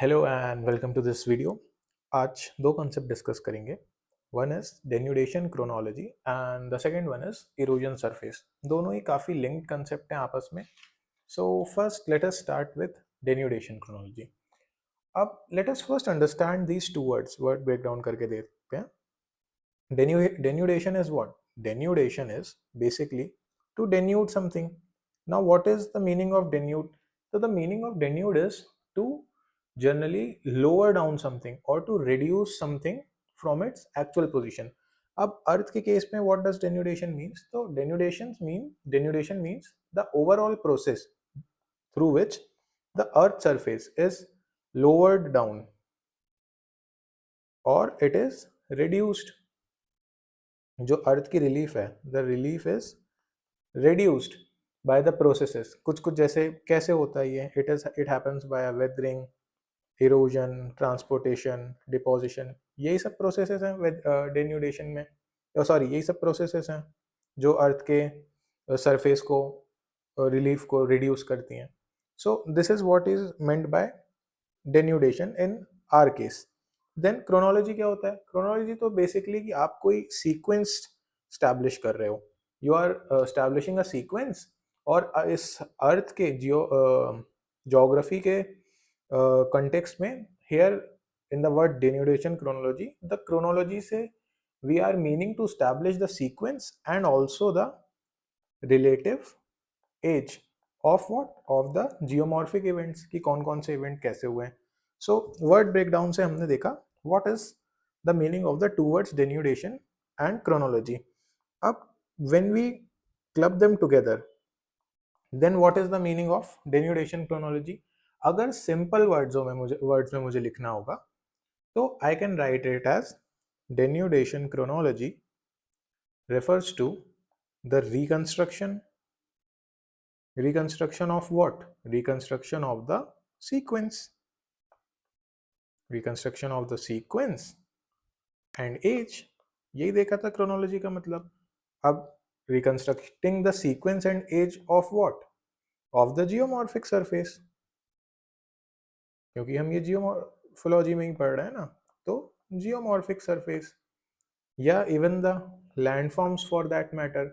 Hello and welcome to this video. आज दो concept discuss करेंगे। One is denudation chronology and the second one is erosion surface. दोनों ही काफ़ी linked concept हैं आपस में। So first let us start with denudation chronology. अब let us first understand these two words, word breakdown करके देखते हैं। Denudation is what? Denudation is basically to denude something. Now, what is the meaning of denude? So, the meaning of denude is to generally lower down something or to reduce something from its actual position. अब अर्थ के case में what does denudation means? तो denudation means the overall process through which the earth surface is lowered down or it is reduced. जो अर्थ की relief है, the relief is reduced by the processes. कुछ कुछ जैसे कैसे होता है ये, it happens by a weathering, erosion, transportation, deposition. यही सब प्रोसेसेस हैं डेन्यूडेशन में, सॉरी यही सब प्रोसेसेस हैं जो अर्थ के सरफेस को रिलीफ को रिड्यूस करती हैं. So this is what is meant by denudation in our case. Then chronology क्या होता है? क्रोनोलॉजी तो बेसिकली कि आप कोई सीक्वेंस स्टैब्लिश कर रहे हो. You are establishing a sequence और इस अर्थ के जियोग्राफी के कंटेक्स्ट में here in the word denudation chronology, the chronology से we are meaning to establish the sequence and also the relative age of what, of the geomorphic events, कि कौन कौन से इवेंट कैसे हुए हैं. सो वर्ड ब्रेकडाउन से हमने देखा what is the meaning of the two words denudation and chronology. अब when we club them together, then what is the meaning of denudation chronology? अगर simple words में मुझे लिखना होगा तो I can write it as denudation chronology refers to the reconstruction of what? Reconstruction of the sequence. Reconstruction of the sequence and age. यही देखा था chronology का मतलब. अब reconstructing the sequence and age of what? Of the geomorphic surface. क्योंकि हम ये geomorphology में ही पढ़ रहे हैं ना, तो जियोमॉर्फिक सरफेस या even the landforms for that matter.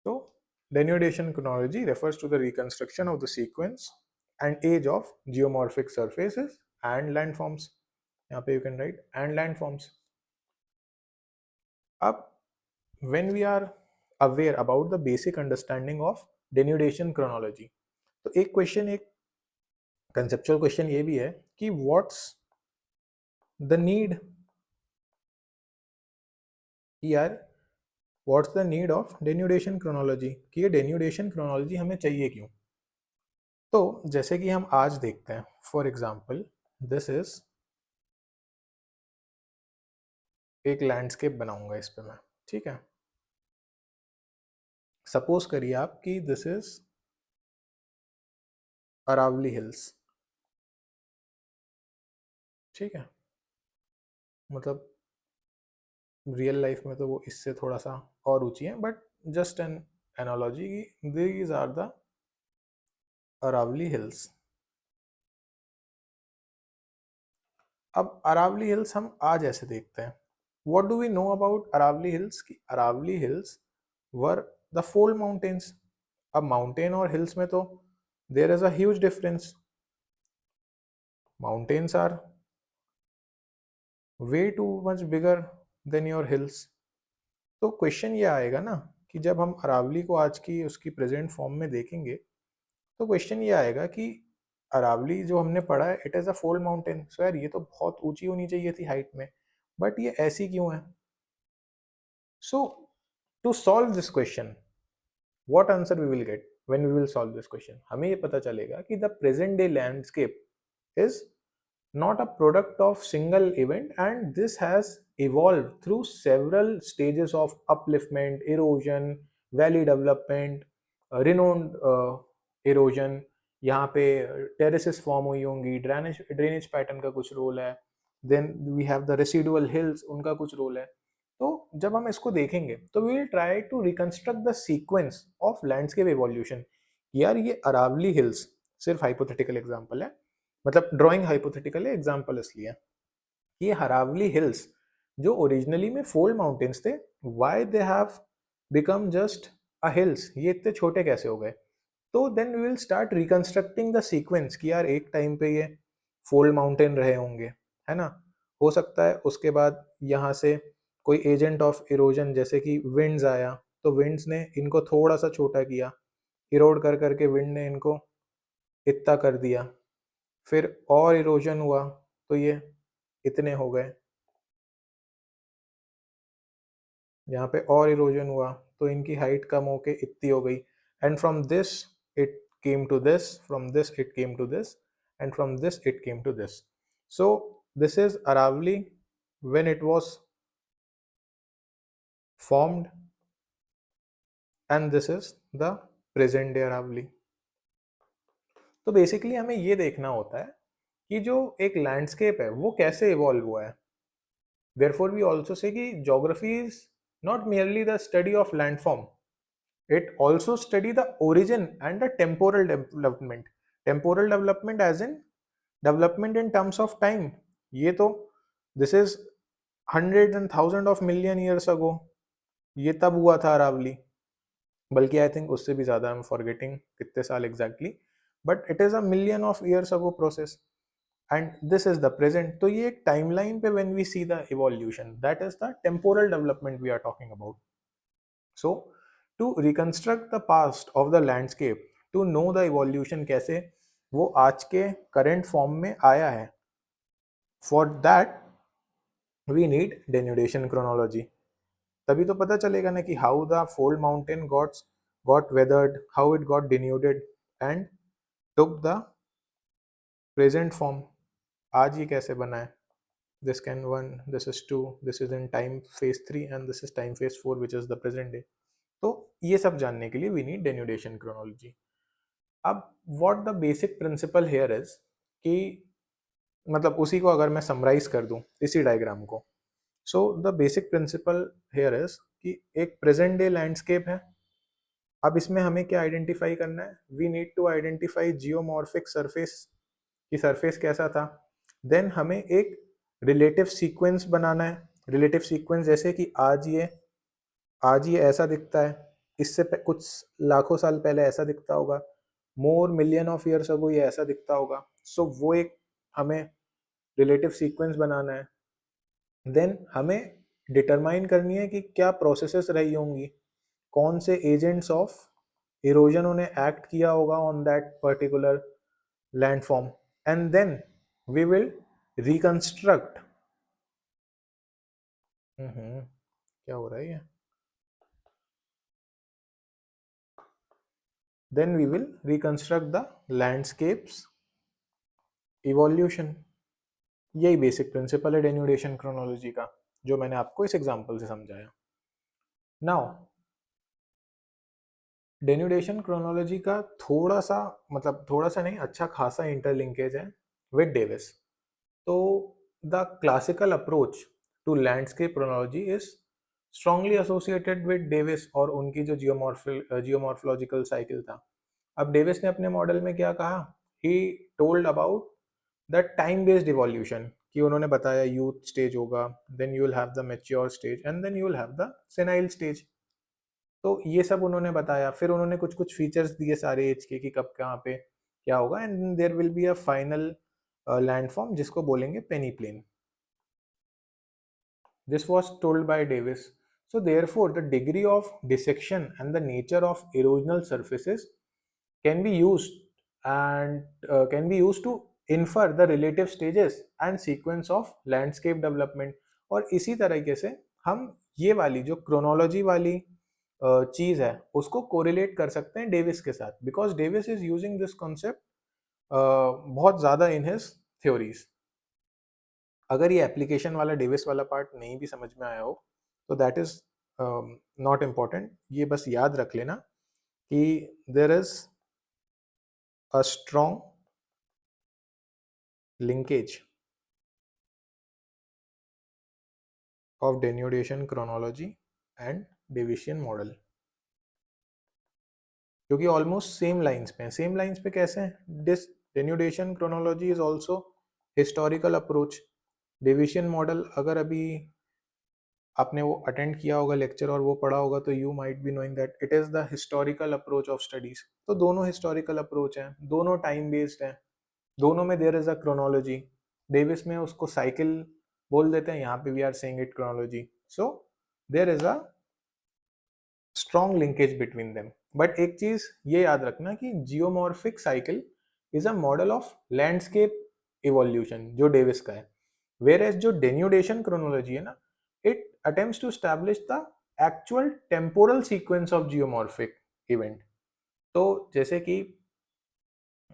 तो denudation chronology refers to the reconstruction of the sequence and age of geomorphic surfaces and landforms. यहाँ पे you can write and landforms. अब when we are aware about the basic understanding of denudation chronology, तो एक conceptual question ये भी है कि what's the need, यार what's the need of denudation chronology, कि ये डेन्यूडेशन क्रोनोलॉजी हमें चाहिए क्यों. तो जैसे कि हम आज देखते हैं, फॉर एग्जांपल दिस इज एक लैंडस्केप बनाऊंगा इस पे मैं, ठीक है. सपोज करिए आप कि दिस इज अरावली हिल्स, ठीक है. मतलब रियल लाइफ में तो वो इससे थोड़ा सा और ऊंची है, but just an analogy, these are the Aravalli hills. अब अरावली हिल्स हम आज ऐसे देखते हैं. What do we know about Aravalli hills? की Aravalli hills were the fold mountains. अब माउंटेन और हिल्स में तो there is a huge difference. Mountains are way too much bigger than your hills. तो क्वेश्चन ये आएगा ना कि जब हम अरावली को आज की उसकी प्रेजेंट फॉर्म में देखेंगे, तो क्वेश्चन ये आएगा कि अरावली जो हमने पढ़ा है it is a fold mountain. So यार ये तो बहुत ऊंची होनी चाहिए थी हाइट में, बट ये ऐसी क्यों है? So to solve this question, what answer we will get when we will solve this question? हमें ये पता चलेगा कि the present day landscape is not a product of single event, and this has evolved through several stages of upliftment, erosion, valley development, renowned erosion. यहाँ पे terraces form हुई होंगी, drainage pattern का कुछ रोल है. Then we have the residual hills, उनका कुछ role है. तो जब हम इसको देखेंगे तो we will try to reconstruct the sequence of landscape evolution. यार ये अरावली हिल्स सिर्फ हाइपोथेटिकल एग्जांपल है, मतलब ड्राइंग हाइपोथेटिकल है, एग्जांपल इसलिए कि हरावली हिल्स जो ओरिजिनली में फोल्ड माउंटेन्स थे, why they have become just a hills, ये इतने छोटे कैसे हो गए? तो then we will start reconstructing the sequence कि यार एक टाइम पे ये फोल्ड माउंटेन रहे होंगे, है ना? हो सकता है उसके बाद यहाँ से कोई एजेंट ऑफ इरोजन जैसे कि विंड्स आया, तो विंड्स ने इनको थोड़ा सा छोटा किया, इरोड कर करके विंड ने इनको इतना कर दिया, फिर और इरोजन हुआ तो ये इतने हो गए, यहाँ पे और इरोजन हुआ तो इनकी हाइट कम होके इतनी हो गई, and from this it came to this, from this it came to this, and from this it came to this. So this is Aravali when it was formed, and this is the present day Aravali. तो basically हमें ये देखना होता है कि जो एक landscape है वो कैसे इवॉल्व हुआ है. Therefore we also say कि geography is not merely the study of landform, it also study the origin and the temporal development. Temporal development as in development in terms of time. ये तो this is hundreds and thousands of million years ago, ये तब हुआ था अरावली, बल्कि I think उससे भी ज़्यादा, आई एम फॉरगेटिंग कितने साल exactly, but it is a million of years ago process, and this is the present. तो ये एक टाइमलाइन पे when we see the evolution, that is the temporal development we are talking about. So to reconstruct the past of the landscape, to know the evolution कैसे वो आज के current form में आया है, for that we need denudation chronology. तभी तो पता चलेगा ना कि how the fold mountain got weathered, how it got denuded and took the present form. आज ये कैसे बना है? This can one, this is two, this is in time phase 3 and this is time phase 4 which is the present day. तो ये सब जानने के लिए वी नीड डेन्यूडेशन क्रोनोलॉजी. अब what the basic principle here is कि, मतलब उसी को अगर मैं समराइज कर दूं इसी डायग्राम को, so the basic principle here is कि एक प्रेजेंट डे लैंडस्केप है. अब इसमें हमें क्या आइडेंटिफाई करना है? We need to identify geomorphic surface, कि सरफेस कैसा था. देन हमें एक रिलेटिव सीक्वेंस बनाना है. रिलेटिव सीक्वेंस जैसे कि आज ये ऐसा दिखता है, इससे कुछ लाखों साल पहले ऐसा दिखता होगा, मोर मिलियन ऑफ ईयर्स अगो ये ऐसा दिखता होगा. सो वो एक हमें रिलेटिव सीक्वेंस बनाना है. देन हमें डिटरमाइन करनी है कि क्या प्रोसेसेस रही होंगी, कौन से एजेंट्स ऑफ इरोजन उन्हें एक्ट किया होगा on that particular landform, and then we will reconstruct. क्या हो रहा है ये? Then we will reconstruct the landscapes evolution. यही बेसिक प्रिंसिपल है डेन्यूडेशन क्रोनोलॉजी का, जो मैंने आपको इस एग्जांपल से समझाया. नाउ डेन्यूडेशन क्रोनोलॉजी का थोड़ा सा, मतलब थोड़ा सा नहीं, अच्छा खासा इंटरलिंकेज है विद डेविस. तो the classical approach to landscape chronology is strongly associated with Davis और उनकी जो जियोमॉर्फोलॉजिकल साइकिल था. अब डेविस ने अपने मॉडल में क्या कहा? He told about the time based evolution, कि उन्होंने बताया यूथ स्टेज होगा, then you will have the mature stage, and then you will have the senile stage. तो ये सब उन्होंने बताया, फिर उन्होंने कुछ कुछ फीचर्स दिए सारे एज के कि कब कहाँ पे क्या होगा, and there will be a final landform जिसको बोलेंगे peneplain. This was told by Davis. So therefore, the degree of dissection and the nature of erosional surfaces can be used and can be used to infer the relative stages and sequence of landscape development. और इसी तरीके से हम ये वाली जो chronology वाली चीज है उसको कोरिलेट कर सकते हैं डेविस के साथ, because Davis is using this concept बहुत ज्यादा इन हिज थ्योरीज. अगर ये एप्लीकेशन वाला डेविस वाला पार्ट नहीं भी समझ में आया हो तो दैट इज नॉट इम्पॉर्टेंट. ये बस याद रख लेना कि there is a strong linkage of denudation chronology and Davisian model. क्योंकि ऑलमोस्ट सेम लाइंस पे हैं। सेम लाइंस पे कैसे हैं? This denudation chronology is also historical approach. Deviation model, अगर अभी आपने वो अटेंड किया होगा लेक्चर और वो पढ़ा होगा, तो you might be knowing that it is the historical approach of studies. तो दोनों हिस्टोरिकल अप्रोच हैं, दोनों टाइम बेस्ड हैं, दोनों में there is a chronology. Davis में उसको साइकिल बोल देते हैं, यहाँ पे we are saying it chronology. So there is a strong linkage between them. But एक चीज ये याद रखना कि geomorphic cycle is a model of landscape evolution जो डेविस का है, वेयर एज जो डेन्यूडेशन क्रोनोलॉजी है ना, it attempts to establish the actual temporal sequence of geomorphic event. तो जैसे कि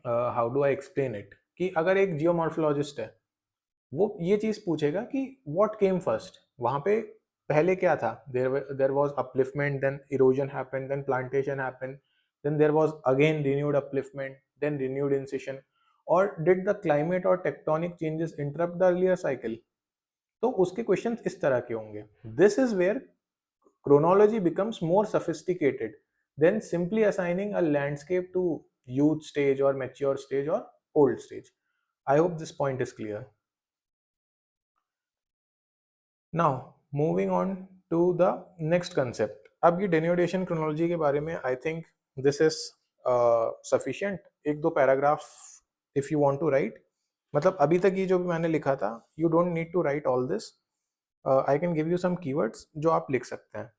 how do I explain it, कि अगर एक जियोमॉर्फोलॉजिस्ट है, वो ये चीज पूछेगा कि व्हाट केम फर्स्ट, वहां पे पहले क्या था? There was upliftment, then erosion happened, then plantation happened, then there was again renewed upliftment, then renewed incision, और डिड द क्लाइमेट और tectonic changes interrupt the earlier cycle? तो उसके क्वेश्चन इस तरह के होंगे। This is where chronology becomes more sophisticated than simply assigning a landscape to youth stage or mature stage or old stage. I hope this point is clear. Now moving on to the next concept. अब ये denudation chronology के बारे में I think this is sufficient. एक दो paragraph if you want to write, मतलब अभी तक ये जो भी मैंने लिखा था, you don't need to write all this. I can give you some keywords जो आप लिख सकते हैं.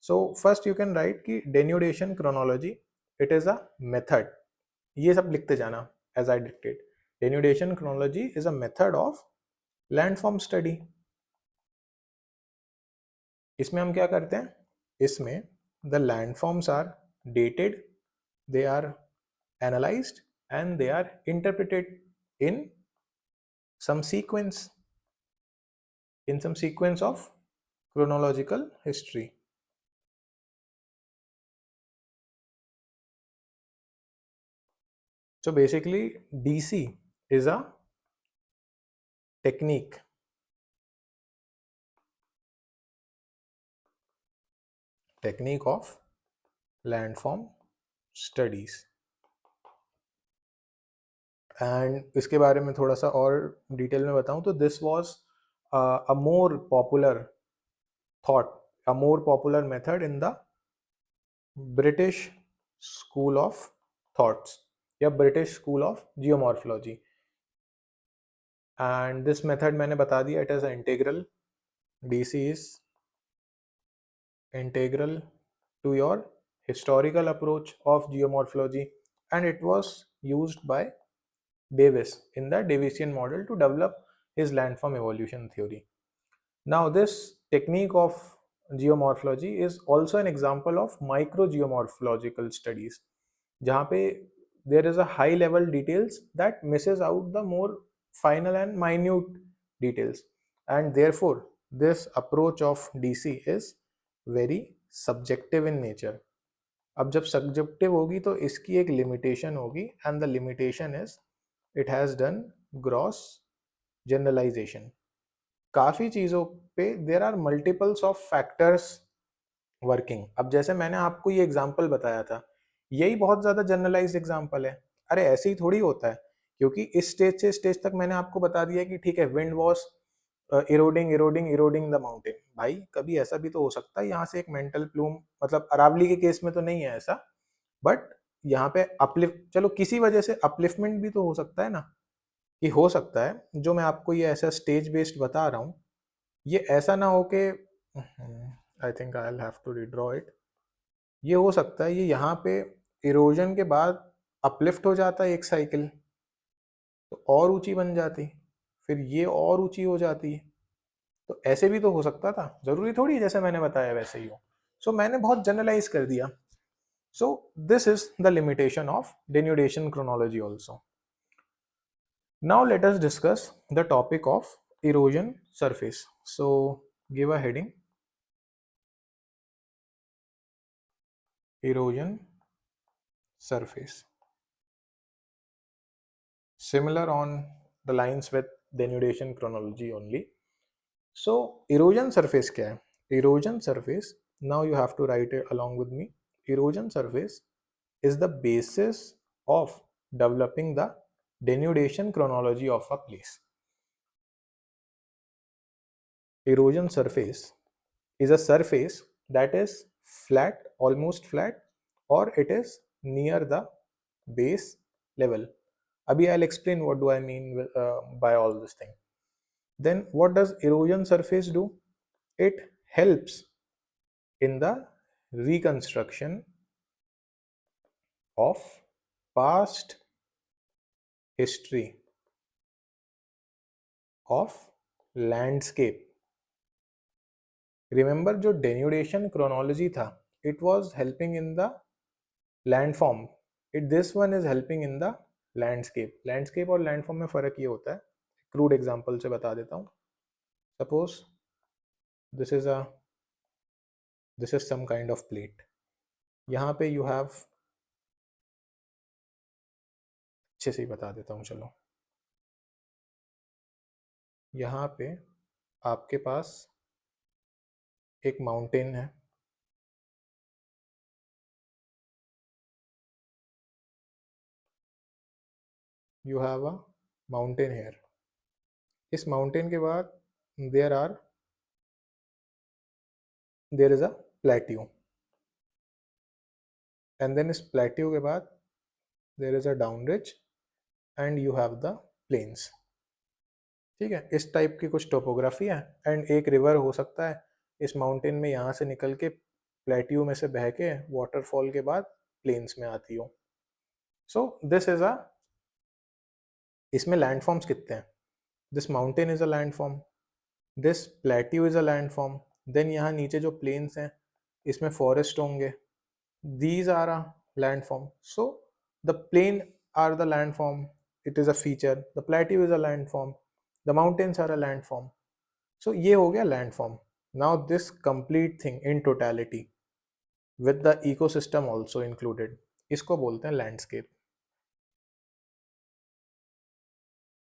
So first you can write कि denudation chronology, it is a method. ये सब लिखते जाना as I dictate. Denudation chronology is a method of landform study. इसमें हम क्या करते हैं? इसमें the landforms are dated, they are analyzed and they are interpreted in some sequence, of chronological history. So basically DC is a technique of landform studies. And इसके बारे में थोड़ा सा और डिटेल में बताऊं तो this was a more popular thought, a more popular method in the British school of thoughts या British school of geomorphology. And this method मैंने बता दिया, it is integral, DC is integral to your historical approach of geomorphology, and it was used by Davis in the Davisian model to develop his landform evolution theory. Now this technique of geomorphology is also an example of microgeomorphological studies, जहाँ पे there is a high level details that misses out the more final and minute details, and therefore this approach of DC is very subjective in nature. अब जब subjective होगी तो इसकी एक limitation होगी, and the limitation is it has done gross generalisation. काफ़ी चीज़ों पे there are multiples of factors working. अब जैसे मैंने आपको ये एग्जांपल बताया था, यही बहुत ज़्यादा जनरलाइज्ड एग्जांपल है। अरे ऐसे ही थोड़ी होता है, क्योंकि इस स्टेज से स्टेज तक मैंने आपको बता दिया कि ठीक है, wind was eroding the mountain. भाई कभी ऐसा भी तो हो सकता है यहाँ से एक मेंटल प्लूम, मतलब अरावली के केस में तो नहीं है ऐसा, बट यहाँ पे अपलिफ्ट, चलो किसी वजह से अपलिफ्टमेंट भी तो हो सकता है ना, कि हो सकता है जो मैं आपको ये ऐसा स्टेज बेस्ड बता रहा हूँ, ये ऐसा ना हो कि I think I will have to redraw it. ये हो सकता है ये यहाँ पे इरोजन के बाद अपलिफ्ट हो जाता है एक साइकिल, तो और ऊंची बन जाती, फिर ये और ऊंची हो जाती, तो ऐसे भी तो हो सकता था, जरूरी थोड़ी है जैसे मैंने बताया वैसे ही हो। सो मैंने बहुत जनरलाइज कर दिया। सो this is the limitation of denudation chronology also. Now let us discuss the topic of erosion surface. So give a heading, erosion surface. Similar on the lines with denudation chronology only. So erosion surface क्या है? Erosion surface, now you have to write it along with me. Erosion surface is the basis of developing the denudation chronology of a place. Erosion surface is a surface that is flat, almost flat, or it is near the base level. Abhi I'll explain what do I mean by all this thing. Then what does erosion surface do? It helps in the reconstruction of past history of landscape. Remember जो denudation chronology था, it was helping in the landform. This one is helping in the landscape. Landscape और landform में फ़र्क ये होता है, crude example से बता देता हूँ. Suppose this is some kind of plate. यहाँ पे you have, अच्छे से ही बता देता हूँ चलो. यहाँ पे आपके पास एक माउंटेन है, you have a mountain here. इस माउंटेन के बाद there is a plateau, and then इस plateau के बाद there is a down ridge and you have the plains. ठीक है, इस टाइप की कुछ टोपोग्राफी है. एंड एक रिवर हो सकता है इस माउंटेन में यहाँ से निकल के प्लेट्यू में से बह के वाटरफॉल के बाद प्लेन्स में आती हो. सो दिस इज अ, इसमें लैंडफॉर्म्स कितने हैं? This mountain is a landform, this plateau is a landform, then यहाँ नीचे जो प्लेन्स हैं इसमें फॉरेस्ट होंगे. These are a landform. So the plain are the landform, it is a feature. The plateau is a landform, the mountains are a landform. So ये हो गया landform. Now this complete thing in totality with the ecosystem also included, इसको बोलते हैं landscape.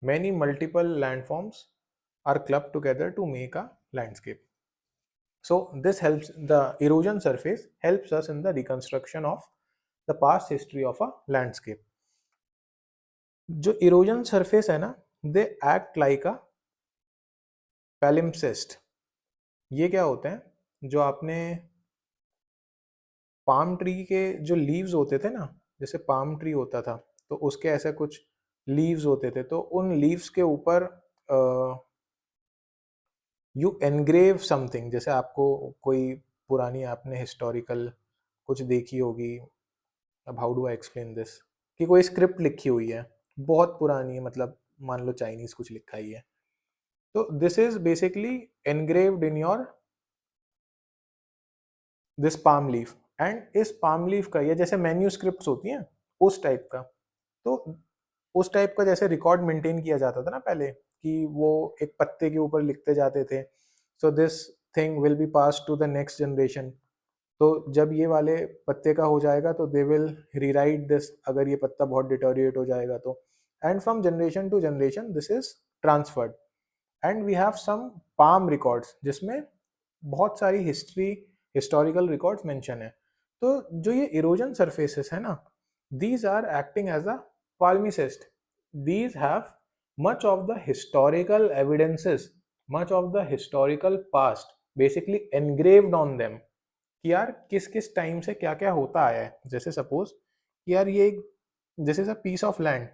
Many multiple landforms are clubbed together to make a landscape. So this helps, the erosion surface helps us in the reconstruction of the past history of a landscape. जो erosion surface है ना, they act like a palimpsest. ये क्या होते हैं? जो आपने palm tree के जो लीव्स होते थे ना, जैसे पाम ट्री होता था तो उसके ऐसे कुछ लीव्स होते थे, तो उन लीव्स के ऊपर यू एनग्रेव समथिंग. जैसे आपको कोई पुरानी आपने हिस्टोरिकल कुछ देखी होगी, अब how do I explain this, कि कोई स्क्रिप्ट लिखी हुई है बहुत पुरानी है, मतलब मान लो चाइनीज कुछ लिखा ही है, तो this is basically engraved in your this palm leaf. And इस पाम लीफ का, या जैसे मैन्यूस्क्रिप्ट्स होती हैं उस टाइप का, तो उस टाइप का जैसे रिकॉर्ड मेंटेन किया जाता था ना पहले, कि वो एक पत्ते के ऊपर लिखते जाते थे. So this thing will be pass to the next generation. तो जब ये वाले पत्ते का हो जाएगा तो दे विल रीराइट दिस, अगर ये पत्ता बहुत डिटोरिएट हो जाएगा तो. And from generation to generation this is transferred. And we have some palm records जिसमें बहुत सारी हिस्टोरिकल रिकॉर्ड्स मेंशन है. तो जो ये इरोजन सरफेसेस है ना, these are acting as a palimpsest. These have much of the historical evidences, much of the historical past basically engraved on them, कि यार किस किस टाइम से क्या क्या होता आया है. जैसे सपोज यार ये this is a piece of land.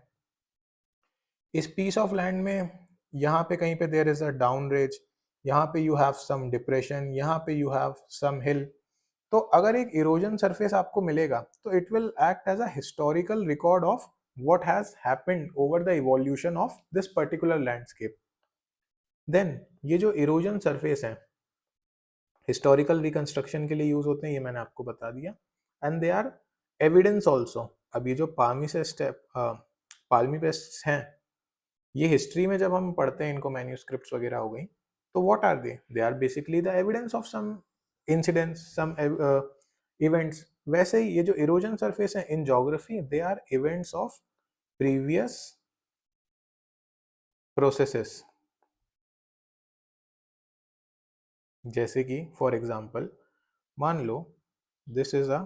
इस पीस ऑफ लैंड में यहाँ पे कहीं पे there is a down raise, यहाँ पे यू हैव सम डिप्रेशन, यहाँ पे यू हैव सम हिल. तो अगर एक इरोजन सरफेस आपको मिलेगा तो it will act as a historical record of what has happened over the evolution of this particular landscape. Then ये जो इरोजन सरफेस है हिस्टोरिकल रिकंस्ट्रक्शन के लिए यूज होते हैं, ये मैंने आपको बता दिया. And they are evidence also. अब ये जो पाल्मीपेस्ट हैं, ये हिस्ट्री में जब हम पढ़ते हैं इनको, मैन्यूस्क्रिप्ट्स वगैरह हो गई, तो what are they are basically the evidence of some incidents, some events. वैसे ही ये जो इरोजन सरफेस है in geography, they are events of previous processes. जैसे कि फॉर एग्जांपल मान लो this is a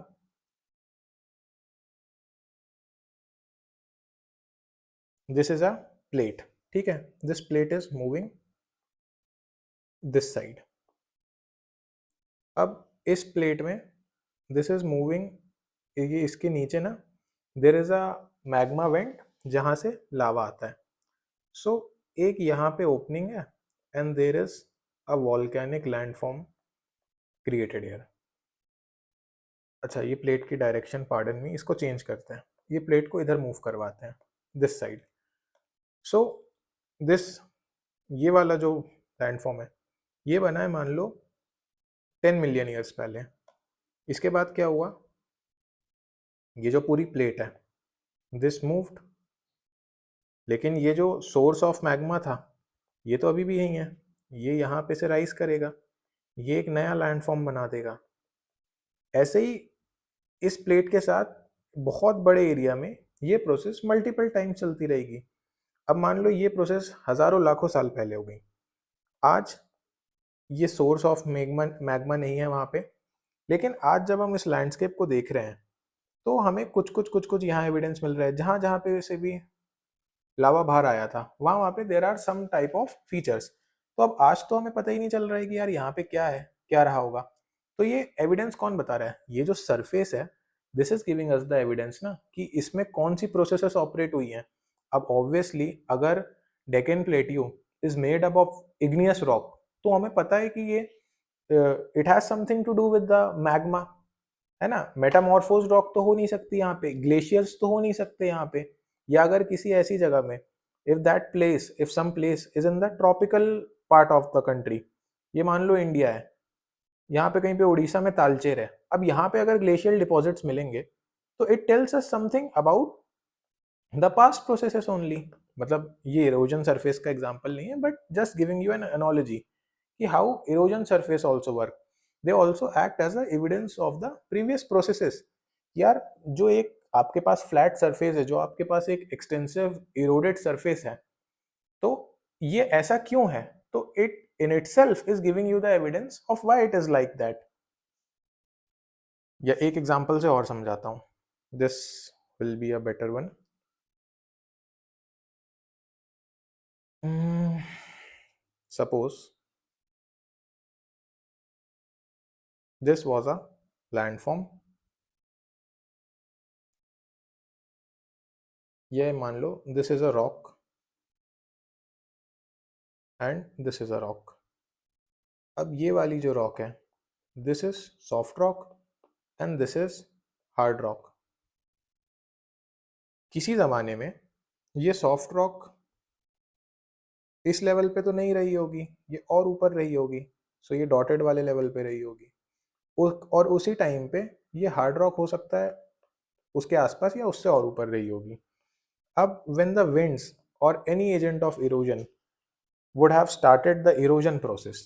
this is a plate, ठीक है, this plate is moving this side. अब इस प्लेट में दिस इज मूविंग, ये इसके नीचे ना देर इज अ मैग्मा वेंट जहां से लावा आता है। सो एक यहाँ पे ओपनिंग है and there is a volcanic landform created here. अच्छा, ये प्लेट की डायरेक्शन, पार्डन मी, इसको चेंज करते हैं, ये प्लेट को इधर मूव करवाते हैं दिस साइड। सो दिस, ये वाला जो लैंडफॉर्म है ये बना है मान लो 10 मिलियन ईयर्स पहले। इसके बाद क्या हुआ, ये जो पूरी प्लेट है दिस मूव्ड, लेकिन ये जो सोर्स ऑफ मैग्मा था ये तो अभी भी यही है, ये यहाँ पे से राइज करेगा, ये एक नया लैंडफॉर्म बना देगा। ऐसे ही इस प्लेट के साथ बहुत बड़े एरिया में ये प्रोसेस मल्टीपल टाइम चलती रहेगी। अब मान लो ये प्रोसेस हजारों लाखों साल पहले हो गई, आज ये सोर्स ऑफ मैग्मा मैग्मा नहीं है वहाँ पे, लेकिन आज जब हम इस लैंडस्केप को देख रहे हैं तो हमें कुछ कुछ यहाँ एविडेंस मिल रहा है, जहाँ जहाँ पे वैसे भी लावा बाहर आया था वहाँ पे there are some type of features. तो अब आज तो हमें पता ही नहीं चल रहा है कि यार यहाँ पे क्या है, क्या रहा होगा। तो ये एविडेंस कौन बता रहा है, ये जो सरफेस है this is giving us the evidence ना कि इसमें कौन सी प्रोसेसेस ऑपरेट हुई हैं। अब ऑब्वियसली अगर Deccan plateau is made up of igneous rock तो हमें पता है कि ये it has something to do with the magma, है ना। मेटामॉर्फोज रॉक तो हो नहीं सकती यहाँ पे, ग्लेशियर्स तो हो नहीं सकते यहाँ पे। या अगर किसी ऐसी जगह में if some place is in the tropical part of the country, ये मान लो इंडिया है, यहाँ पे कहीं पे उड़ीसा में तालचेर है, अब यहाँ पे अगर ग्लेशियल डिपॉजिट्स मिलेंगे तो it tells us something about the past processes only. मतलब ये इरोजन सरफेस का एग्जांपल नहीं है but just giving you an analogy कि how erosion surface also work, they also act as a evidence of the previous processes. यार जो एक आपके पास फ्लैट सरफेस है, जो आपके पास एक एक्सटेंसिव इरोडेड सरफेस है, तो ये ऐसा क्यों है, तो it in itself is giving you the evidence of why it is like that. या एक एग्जांपल से और समझाता हूं, this will be a better one. Suppose this was a landform, ये मान लो this is a rock and this is a rock। अब ये वाली जो रॉक है this is soft rock and this is hard rock। किसी ज़माने में ये सॉफ्ट रॉक इस लेवल पे तो नहीं रही होगी, ये और ऊपर रही होगी, सो ये डॉटेड वाले लेवल पे रही होगी। और उसी टाइम पे ये हार्ड रॉक हो सकता है उसके आसपास या उससे और ऊपर रही होगी। अब when the winds or any agent of erosion would have started the erosion process,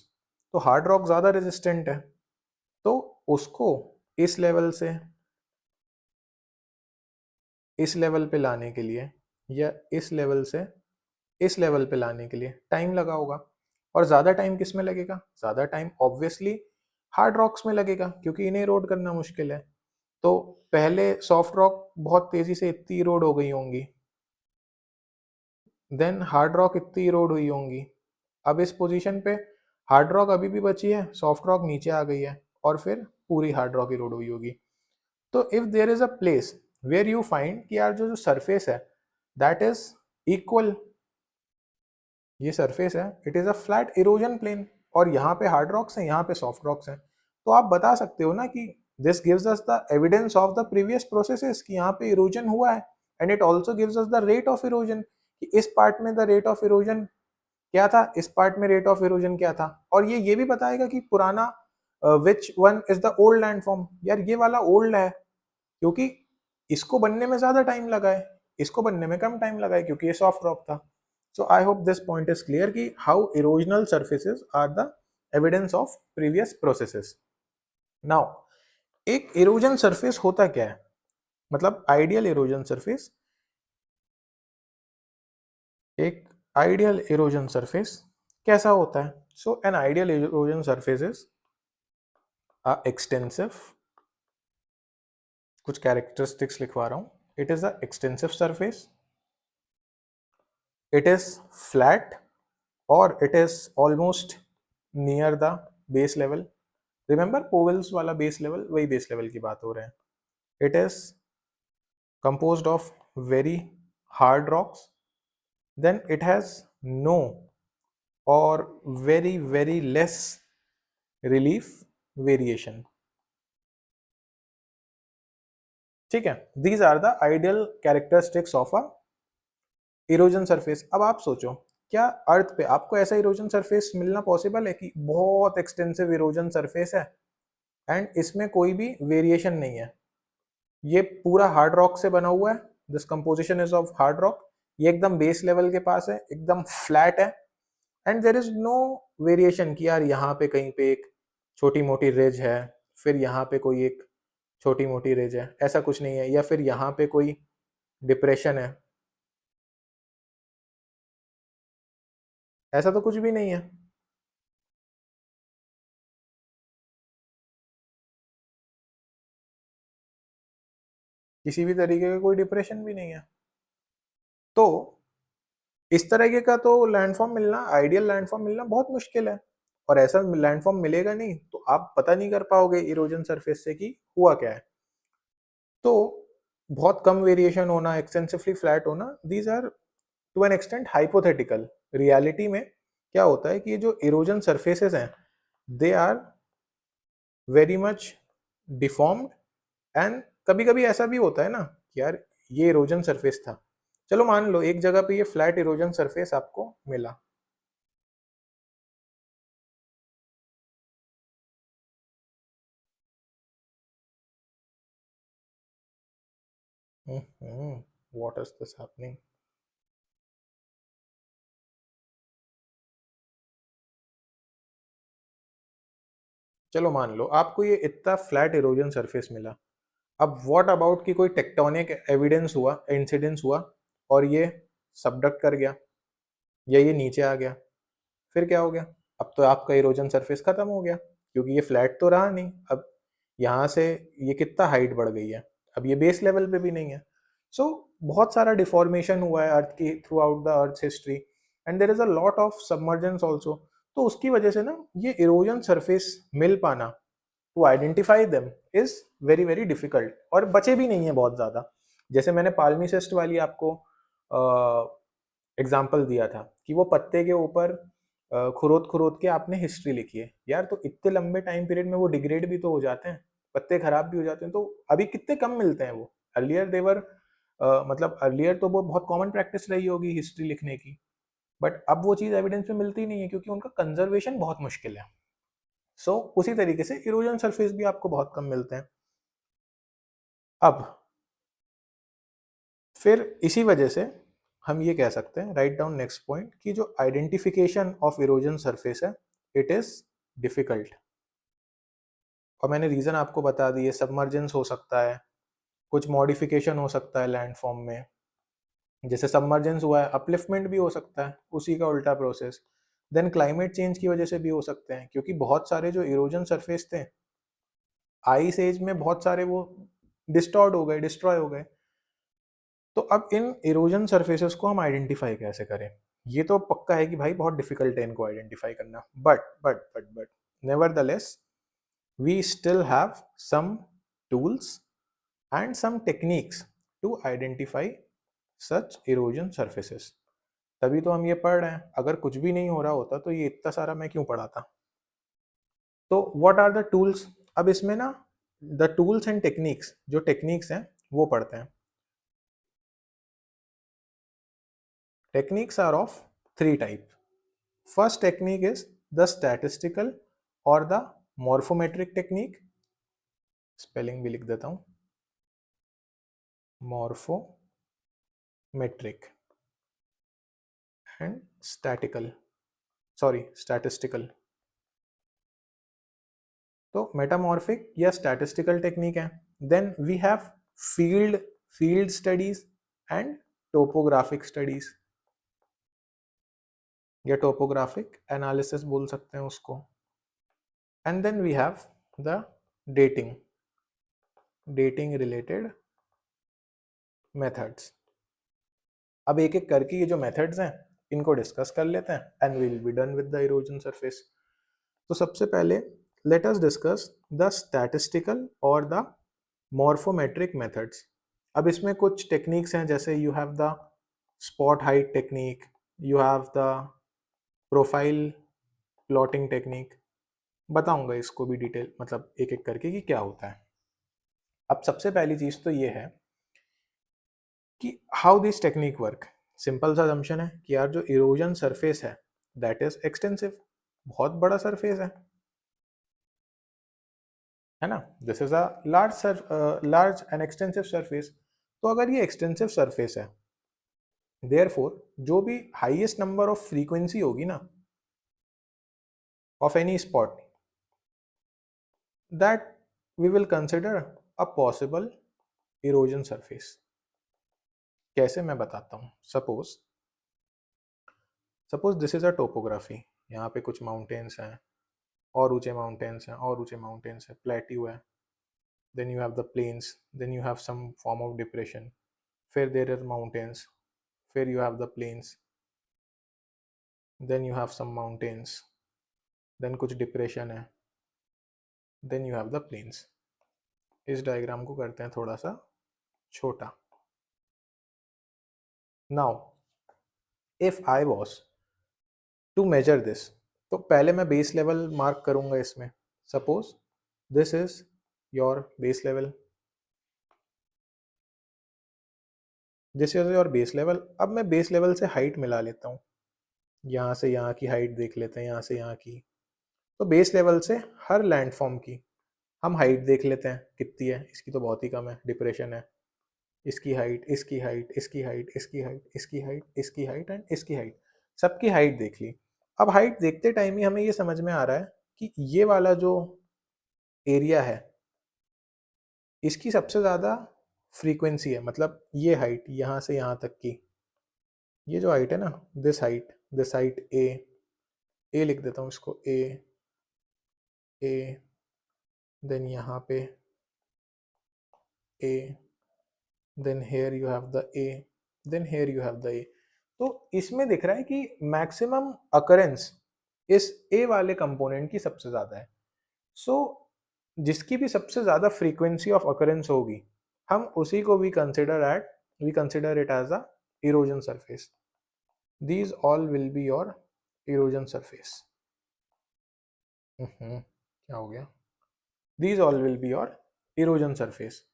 तो हार्ड रॉक ज़्यादा रेजिस्टेंट है, तो उसको इस लेवल से इस लेवल पे लाने के लिए या इस लेवल से इस लेवल पे लाने के लिए टाइम लगा होगा। और ज़्यादा टाइम किस में लगेगा, ज़्यादा टाइम ऑब्वियसली हार्ड रॉक्स में लगेगा क्योंकि इन्हें इरोड करना मुश्किल है। तो पहले सॉफ्ट रॉक बहुत तेज़ी से इतनी इरोड हो गई होंगी, देन हार्ड रॉक इतनी इरोड हुई होंगी, अब इस पोजीशन पे हार्ड रॉक अभी भी बची है, सॉफ्ट रॉक नीचे आ गई है और फिर पूरी हार्ड रॉक इरोड हुई होगी। तो if there is a place where you find कि यार जो जो सरफेस है दैट इज इक्वल, ये सरफेस है it is a flat erosion plain और यहाँ पे हार्ड रॉक्स हैं, यहाँ पे सॉफ्ट रॉक्स हैं, तो आप बता सकते हो ना कि this gives us the evidence of the previous processes कि यहाँ पे इरोजन हुआ है। And it also gives us the rate of erosion कि इस पार्ट में द रेट ऑफ इरोजन क्या था, इस पार्ट में रेट ऑफ इरोजन क्या था। और ये भी बताएगा कि पुराना which one is the old landform, यार ये वाला ओल्ड है क्योंकि इसको बनने में ज्यादा टाइम लगा है, इसको बनने में कम टाइम लगा है क्योंकि ये सॉफ्ट रॉक था। So I hope this point is clear कि how erosional surfaces are the evidence of previous processes. Now एक इरोजन सरफेस होता क्या है, मतलब आइडियल इरोजन सरफेस, एक आइडियल इरोजन सरफेस कैसा होता है। So an ideal erosion surface is extensive, कुछ कैरेक्टरिस्टिक्स लिखवा रहा हूं, it is a extensive surface it is flat or it is almost near the base level. Remember Powell's वाला base level, वही base level की बात हो रहे हैं. It is composed of very hard rocks, then it has no or very very less relief variation. ठीक है, these are the ideal characteristics of a erosion surface. अब आप सोचो, क्या अर्थ पे आपको ऐसा इरोजन सरफेस मिलना पॉसिबल है कि बहुत एक्सटेंसिव इरोजन सरफेस है एंड इसमें कोई भी वेरिएशन नहीं है? ये पूरा हार्ड रॉक से बना हुआ है, this composition is of hard rock, ये एकदम बेस लेवल के पास है, एकदम फ्लैट है and there is no variation कि यार यहाँ पे कहीं पे एक छोटी मोटी रिज है, फिर यहाँ पे कोई एक छोटी मोटी रिज है, ऐसा कुछ नहीं है, या फिर यहाँ पे कोई डिप्रेशन है, ऐसा तो कुछ भी नहीं है. किसी भी तरीके का कोई डिप्रेशन भी नहीं है. तो इस तरीके का तो लैंडफॉर्म मिलना, आइडियल लैंडफॉर्म मिलना बहुत मुश्किल है. और ऐसा लैंडफॉर्म मिलेगा नहीं तो आप पता नहीं कर पाओगे इरोजन सरफेस से कि हुआ क्या है. तो बहुत कम वेरिएशन होना, एक्सटेंसिवली फ्लैट होना, these are to an extent hypothetical. Reality में क्या होता है कि ये जो इरोजन सरफेसेस हैं, they are very much deformed. And कभी कभी ऐसा भी होता है ना कि यार ये इरोजन सरफेस था, चलो मान लो एक जगह पे ये फ्लैट इरोजन सरफेस आपको मिला. What is this happening? चलो मान लो आपको ये इतना फ्लैट इरोजन सरफेस मिला. अब व्हाट अबाउट कि कोई टेक्टोनिक एविडेंस हुआ, इंसिडेंस हुआ और ये सबडक्ट कर गया या ये नीचे आ गया, फिर क्या हो गया? अब तो आपका इरोजन सरफेस खत्म हो गया, क्योंकि ये फ्लैट तो रहा नहीं. अब यहाँ से ये कितना हाइट बढ़ गई है, अब ये बेस लेवल पे भी नहीं है. सो बहुत सारा डिफॉर्मेशन हुआ है अर्थ की through out the earth history and there is a lot of submergence also. तो उसकी वजह से ना ये इरोजन सरफेस मिल पाना, to identify them is very very difficult. और बचे भी नहीं है बहुत ज़्यादा. जैसे मैंने पाल्मीसेस्ट वाली आपको एग्जाम्पल दिया था कि वो पत्ते के ऊपर खुरोद खुरोद के आपने हिस्ट्री लिखी है, यार तो इतने लंबे टाइम पीरियड में वो डिग्रेड भी तो हो जाते हैं, पत्ते खराब भी हो जाते हैं. तो अभी कितने कम मिलते हैं वो. अर्लियर देवर मतलब अर्लियर तो वो बहुत कॉमन प्रैक्टिस रही होगी हिस्ट्री लिखने की, बट अब वो चीज़ एविडेंस में मिलती नहीं है क्योंकि उनका कंजर्वेशन बहुत मुश्किल है. सो उसी तरीके से इरोजन सरफेस भी आपको बहुत कम मिलते हैं. अब फिर इसी वजह से हम ये कह सकते हैं, राइट डाउन नेक्स्ट पॉइंट, कि जो आइडेंटिफिकेशन ऑफ इरोजन सरफेस है, इट इज डिफिकल्ट. और मैंने रीजन आपको बता दिए, सबमर्जेंस हो सकता है, कुछ मॉडिफिकेशन हो सकता है लैंडफॉर्म में, जैसे सबमर्जेंस हुआ है अपलिफ्टमेंट भी हो सकता है, उसी का उल्टा प्रोसेस. देन क्लाइमेट चेंज की वजह से भी हो सकते हैं, क्योंकि बहुत सारे जो इरोजन सरफेस थे आइस एज में बहुत सारे वो डिस्टॉर्ड हो गए, डिस्ट्रॉय हो गए. तो अब इन इरोजन सरफेसेस को हम आइडेंटिफाई कैसे करें? ये तो पक्का है कि भाई बहुत डिफिकल्ट है इनको आइडेंटिफाई करना, but nevertheless we still have some tools and some techniques to identify such erosion surfaces. तभी तो हम ये पढ़ रहे हैं. अगर कुछ भी नहीं हो रहा होता तो ये इतना सारा मैं क्यों पढ़ाता? तो व्हाट आर द टूल्स? अब इसमें ना द टूल्स एंड टेक्निक्स, जो टेक्निक्स हैं वो पढ़ते हैं. Techniques are of three types. First technique is the statistical or the morphometric technique. Spelling भी लिख देता हूं, morphometric and statistical. तो मेटामॉर्फिक या स्टैटिस्टिकल टेक्निक है. Then we have field field studies and topographic studies, या टोपोग्राफिक एनालिसिस बोल सकते हैं उसको. And then we have the dating related methods. अब एक एक करके ये जो मेथड्स हैं इनको डिस्कस कर लेते हैं and we will be done with the erosion surface. तो सबसे पहले let us discuss the statistical और द मॉर्फोमेट्रिक मेथड्स। अब इसमें कुछ टेक्निक्स हैं, जैसे you have the spot height technique, you have the profile plotting technique. बताऊंगा इसको भी डिटेल, मतलब एक एक करके कि क्या होता है। अब सबसे पहली चीज तो ये है कि how this technique work. Simple सा assumption है कि यार जो इरोजन सरफेस है दैट इज एक्सटेंसिव, बहुत बड़ा सरफेस है ना। This is a large and extensive surface. तो अगर ये एक्सटेंसिव सरफेस है, देयरफॉर जो भी हाईएस्ट नंबर ऑफ फ्रीक्वेंसी होगी ना of any spot, that we will consider a possible erosion surface. कैसे, मैं बताता हूँ। Suppose this is a topography. यहाँ पे कुछ माउंटेन्स हैं, और ऊंचे माउंटेन्स हैं, और ऊंचे माउंटेन्स हैं, प्लेट्यू है, then you have the plains, then you have some form of depression, फिर there are mountains, फिर you have the plains, then you have some mountains, then कुछ depression है, then you have the plains। इस diagram को करते हैं थोड़ा सा छोटा। now if I was to measure this, तो पहले मैं बेस लेवल मार्क करूंगा इसमें। Suppose this is your base level, this is your base level. अब मैं बेस लेवल से हाइट मिला लेता हूँ, यहाँ से यहाँ की हाइट देख लेते हैं, यहाँ से यहाँ की। तो बेस लेवल से हर लैंडफॉर्म की हम हाइट देख लेते हैं कितनी है। इसकी तो बहुत ही कम है, डिप्रेशन है। इसकी हाइट, इसकी हाइट, इसकी हाइट, इसकी हाइट, इसकी हाइट, इसकी हाइट एंड इसकी हाइट, सबकी हाइट देख ली। अब हाइट देखते टाइम ही हमें ये समझ में आ रहा है कि ये वाला जो एरिया है इसकी सबसे ज़्यादा फ्रीक्वेंसी है, मतलब ये हाइट यहाँ से यहाँ तक की, ये जो हाइट है ना, दिस हाइट ए लिख देता हूँ इसको, ए देन यहाँ पे A, then here you have the A, then here you have the A. तो इसमें दिख रहा है कि मैक्सिमम अकरेंस इस ए वाले कंपोनेंट की सबसे ज्यादा है। सो जिसकी भी सबसे ज्यादा फ्रीक्वेंसी ऑफ अकरेंस होगी, हम उसी को we consider it as a erosion surface. These all will be your erosion surface. क्या हो गया? These all will be your erosion surface.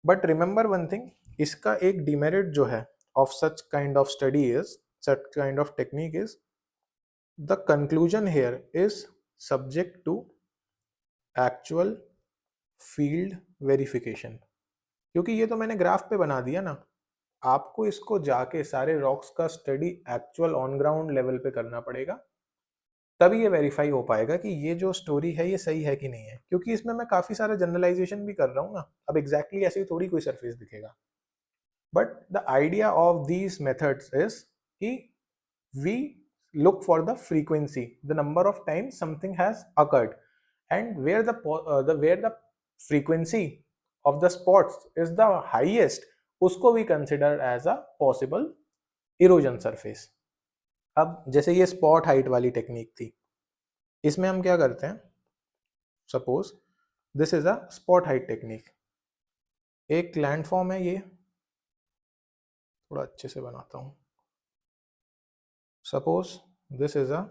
But remember one thing, इसका एक डिमेरिट जो है of such kind of study is, such kind of technique is, the conclusion here is subject to actual field verification. क्योंकि ये तो मैंने graph पे बना दिया ना, आपको इसको जाके सारे रॉक्स का study actual on ground level पे करना पड़ेगा, तभी ये वेरीफाई हो पाएगा कि ये जो स्टोरी है ये सही है कि नहीं है। क्योंकि इसमें मैं काफी सारा जनरलाइजेशन भी कर रहा हूँ ना, अब एग्जैक्टली ऐसे ही थोड़ी कोई सरफेस दिखेगा। But the idea of these methods is कि we look for the frequency, the number of times something has occurred, and where the frequency of the spots is the highest, उसको we consider as a possible erosion surface। अब जैसे ये spot height वाली technique थी, इसमें हम क्या करते हैं, suppose this is a spot height technique. एक लैंडफॉर्म है, ये थोड़ा अच्छे से बनाता हूँ। सपोज दिस इज अ,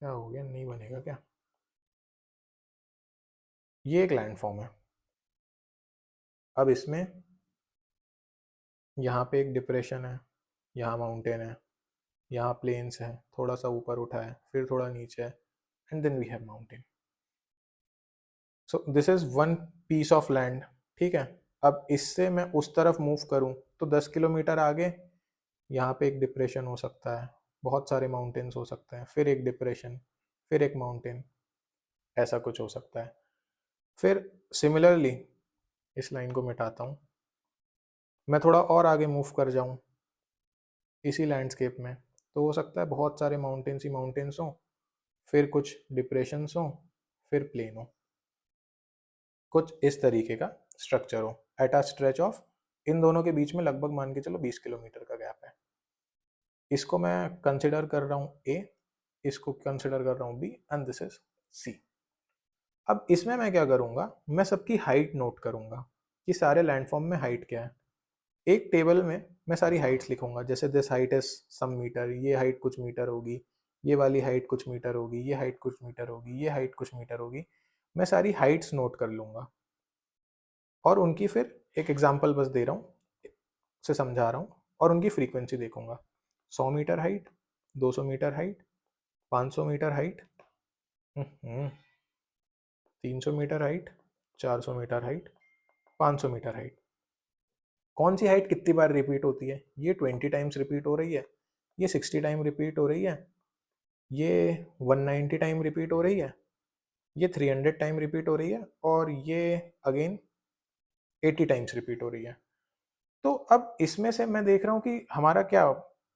क्या हो गया, नहीं बनेगा क्या? ये एक लैंडफॉर्म है। अब इसमें यहाँ पे एक डिप्रेशन है, यहाँ माउंटेन है, यहाँ प्लेन्स है, थोड़ा सा ऊपर उठा है, फिर थोड़ा नीचे है, and then we have mountain. So this is one piece of land, ठीक है। अब इससे मैं उस तरफ मूव करूँ तो 10 किलोमीटर आगे यहाँ पे एक डिप्रेशन हो सकता है, बहुत सारे माउंटेन्स हो सकते हैं, फिर एक डिप्रेशन, फिर एक माउंटेन, ऐसा कुछ हो सकता है। फिर सिमिलरली इस लाइन को मिटाता हूँ, मैं थोड़ा और आगे मूव कर जाऊँ इसी लैंडस्केप में, तो हो सकता है बहुत सारे माउंटेन्स ही माउंटेन्स हों, फिर कुछ डिप्रेशंस हों, फिर प्लेन हो, कुछ इस तरीके का स्ट्रक्चर हो एट अ स्ट्रेच ऑफ इन दोनों के बीच में लगभग मान के चलो 20 किलोमीटर का गैप है। इसको मैं कंसिडर कर रहा हूँ ए, इसको कंसिडर कर रहा हूँ B and this is C. अब इसमें मैं क्या करूँगा, मैं सबकी हाइट नोट करूँगा कि सारे लैंडफॉर्म में हाइट क्या है। एक टेबल में मैं सारी हाइट्स लिखूंगा, जैसे this height is some metre, ये हाइट कुछ मीटर होगी, ये वाली हाइट कुछ मीटर होगी, ये हाइट कुछ मीटर होगी, ये हाइट कुछ मीटर होगी। मैं सारी हाइट्स नोट कर लूँगा और उनकी फिर एक एग्जांपल बस दे रहा हूँ, से समझा रहा हूँ, और उनकी फ्रीक्वेंसी देखूंगा। 100 metre height, 200 metre height, 500 metre height, 300 metre height, 400 metre height, 500 metre height. कौन सी हाइट कितनी बार रिपीट होती है? ये 20 टाइम्स रिपीट हो रही है, ये 60 टाइम रिपीट हो रही है, ये 190 टाइम रिपीट हो रही है, ये 300 टाइम रिपीट हो रही है, और ये अगेन 80 टाइम्स रिपीट हो रही है। तो अब इसमें से मैं देख रहा हूँ कि हमारा क्या,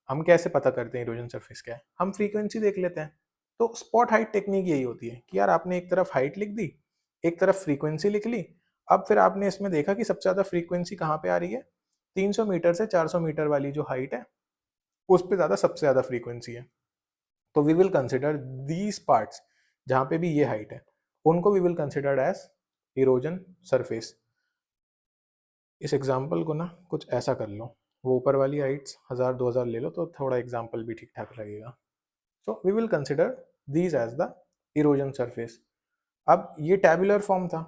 हम कैसे पता करते हैं इरोजन सरफेस क्या है? हम फ्रीक्वेंसी देख लेते हैं। तो स्पॉट हाइट टेक्निक यही होती है कि यार आपने एक तरफ हाइट लिख दी, एक तरफ फ्रीक्वेंसी लिख ली। अब फिर आपने इसमें देखा कि सबसे ज़्यादा फ्रीक्वेंसी कहाँ पे आ रही है? 300 मीटर से 400 मीटर वाली जो हाइट है उस पे ज़्यादा, सबसे ज़्यादा फ्रीक्वेंसी है। तो we will consider these parts जहाँ पे भी ये हाइट है, उनको we will consider as erosion surface. इस एग्जाम्पल को ना कुछ ऐसा कर लो, वो ऊपर वाली हाइट्स 1000-2000 ले लो तो थोड़ा एग्जाम्पल भी ठीक ठाक लगेगा। So we will consider these as the erosion surface. अब ये टैबुलर फॉर्म था।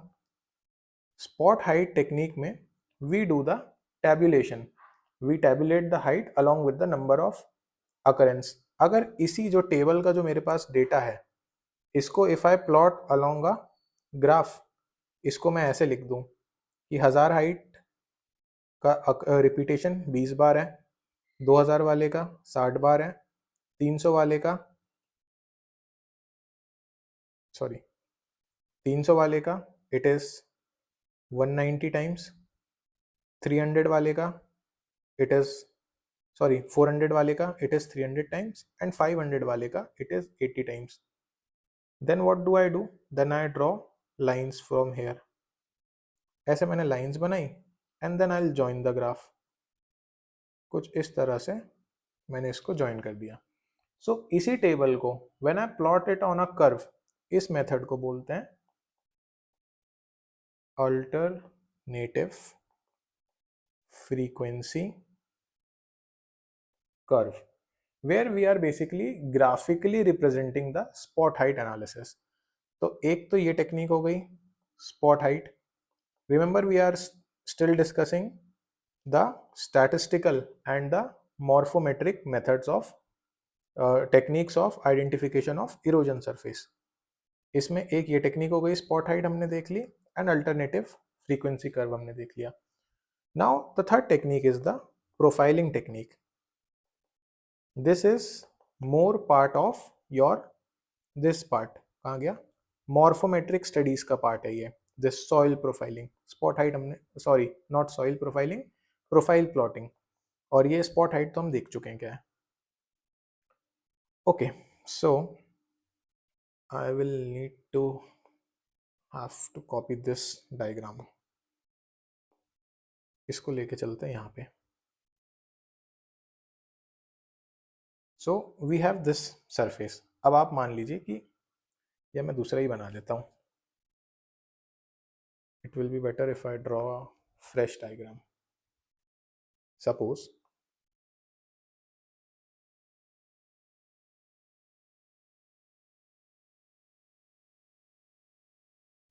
स्पॉट हाइट टेक्निक में we do the tabulation, we tabulate the height along with the number of occurrence. अगर इसी जो टेबल का जो मेरे पास डेटा है, इसको if I plot along a graph, इसको मैं ऐसे लिख दूं कि 1000 हाइट का रिपीटेशन 20 बार है, 2000 वाले का 60 बार है, 300 वाले का, सॉरी 300 वाले का इट इज 190 टाइम्स, 300 वाले का इट इज, सॉरी 400 वाले का इट इज 300 टाइम्स, एंड 500 वाले का it is 80 times. Then what do I do? Then I draw lines from here. ऐसे मैंने लाइंस बनाई and then I will join the graph. कुछ इस तरह से मैंने इसको ज्वाइन कर दिया। सो इसी टेबल को when I plot it on a curve, इस मेथड को बोलते हैं alternative frequency curve, where we are basically graphically representing the spot height analysis. तो एक तो ये टेक्निक हो गई spot height. Remember we are still discussing the statistical and the morphometric methods of techniques of identification of erosion surface. इसमें एक ये technique हो गई, स्पॉट हाइट हमने देख ली, एंड अल्टरनेटिव फ्रीक्वेंसी कर्व हमने देख लिया। Now the third technique is the profiling technique. This is more part of your, this part कहाँ गया? मॉर्फोमेट्रिक स्टडीज का पार्ट है ये, this soil profiling. Spot height हमने, sorry not soil profiling, profile plotting, और ये स्पॉट हाइट तो हम देख चुके हैं क्या है। Okay, so I will need to have to copy this diagram. इसको लेके चलते हैं यहाँ पे। So we have this surface. अब आप मान लीजिए कि, या मैं दूसरा ही बना लेता हूँ, it will be better if I draw a fresh diagram. Suppose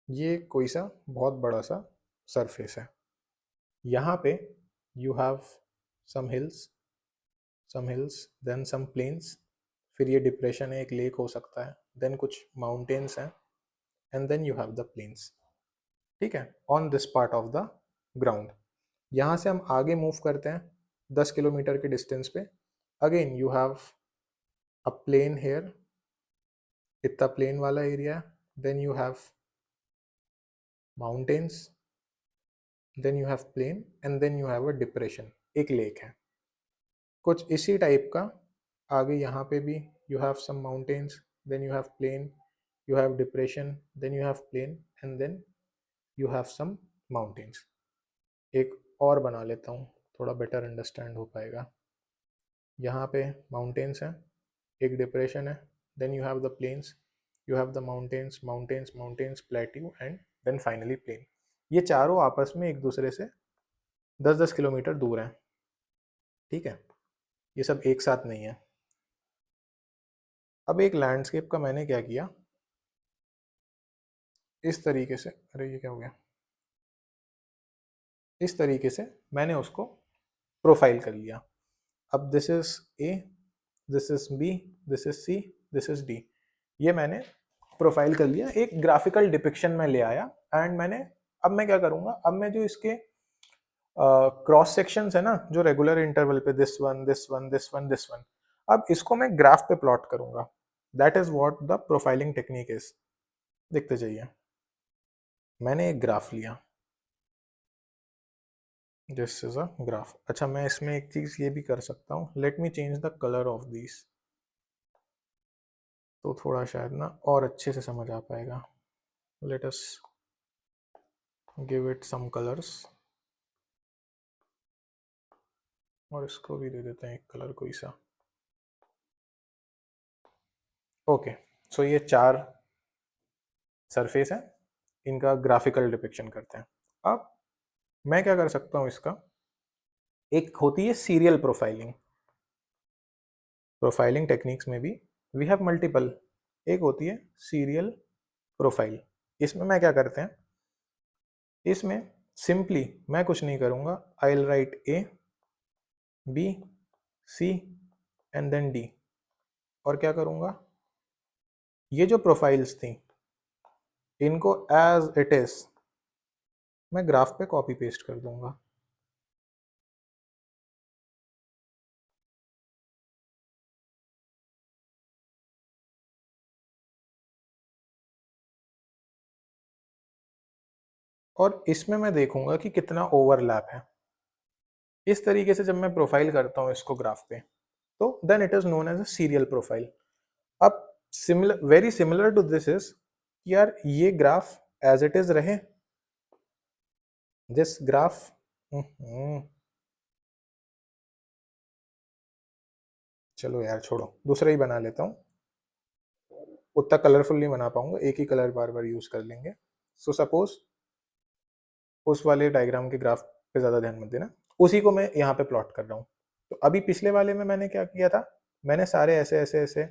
ये कोई सा बहुत बड़ा सा सरफेस है, यहाँ पे you have some hills then some plains, फिर ये डिप्रेशन है, एक लेक हो सकता है, देन कुछ माउंटेन्स हैं, and then you have the plains. ठीक है, on this part of the ground. यहाँ से हम आगे मूव करते हैं 10 किलोमीटर के डिस्टेंस पे, again you have a plain here, इतना प्लेन वाला एरिया है, then you have mountains, then you have plain, and then you have a depression, एक लेक है। कुछ इसी टाइप का आगे यहाँ पे भी you have some mountains, then you have plain, you have depression, then you have plain, and then you have some mountains, एक और बना लेता हूँ, थोड़ा बेटर अंडरस्टैंड हो पाएगा। यहाँ पे माउंटेन्स हैं, एक डिप्रेशन है, then you have the plains, you have the mountains, mountains, mountains, plateau and then finally plain. ये चारों आपस में एक दूसरे से 10-10 किलोमीटर दूर हैं, ठीक है, ये सब एक साथ नहीं है। अब एक लैंडस्केप का मैंने क्या किया, इस तरीके से, अरे ये क्या हो गया, इस तरीके से मैंने उसको प्रोफाइल कर लिया। अब this is A, this is B, this is C, this is D, ये मैंने प्रोफाइल कर लिया, एक ग्राफिकल डिपिक्शन में ले आया। एंड मैंने, अब मैं क्या करूंगा, अब मैं जो इसके क्रॉस सेक्शंस है ना, जो रेगुलर इंटरवल पे this one, this one, this one, this one, अब इसको मैं ग्राफ पे प्लॉट करूंगा। That is what the profiling technique is. देखते जाइए, मैंने एक ग्राफ लिया, दिस इज अ ग्राफ। अच्छा, मैं इसमें एक चीज ये भी कर सकता हूँ, let me change the colour of this, तो थोड़ा शायद ना और अच्छे से समझ आ पाएगा। Let us give it some colours, और इसको भी दे देते हैं एक कलर कोई सा। ओके, सो ये 4 सरफेस है, इनका ग्राफिकल डिपिक्शन करते हैं। अब मैं क्या कर सकता हूँ इसका, एक होती है सीरियल प्रोफाइलिंग, प्रोफाइलिंग टेक्निक्स में भी वी हैव मल्टीपल, एक होती है सीरियल प्रोफाइल। इसमें मैं क्या करते हैं, इसमें सिंपली मैं कुछ नहीं करूंगा, I will write A, B, C and then D, और क्या करूंगा, ये जो प्रोफाइल्स थी इनको एज इट इज मैं ग्राफ पे कॉपी पेस्ट कर दूंगा। और इसमें मैं देखूंगा कि कितना ओवरलैप है। इस तरीके से जब मैं प्रोफाइल करता हूँ इसको ग्राफ पे, तो then it is known as a serial profile. अब similar, very similar to this is, यार ये ग्राफ एज इट इज रहे, दिस ग्राफ, चलो यार छोड़ो, दूसरा ही बना लेता हूँ, उतना कलरफुल नहीं बना पाऊंगा, एक ही कलर बार बार यूज कर लेंगे। सो सपोज उस वाले डायग्राम के ग्राफ पे ज़्यादा ध्यान मत देना, उसी को मैं यहाँ पे प्लॉट कर रहा हूँ। तो अभी पिछले वाले में मैंने क्या किया था, मैंने सारे ऐसे ऐसे ऐसे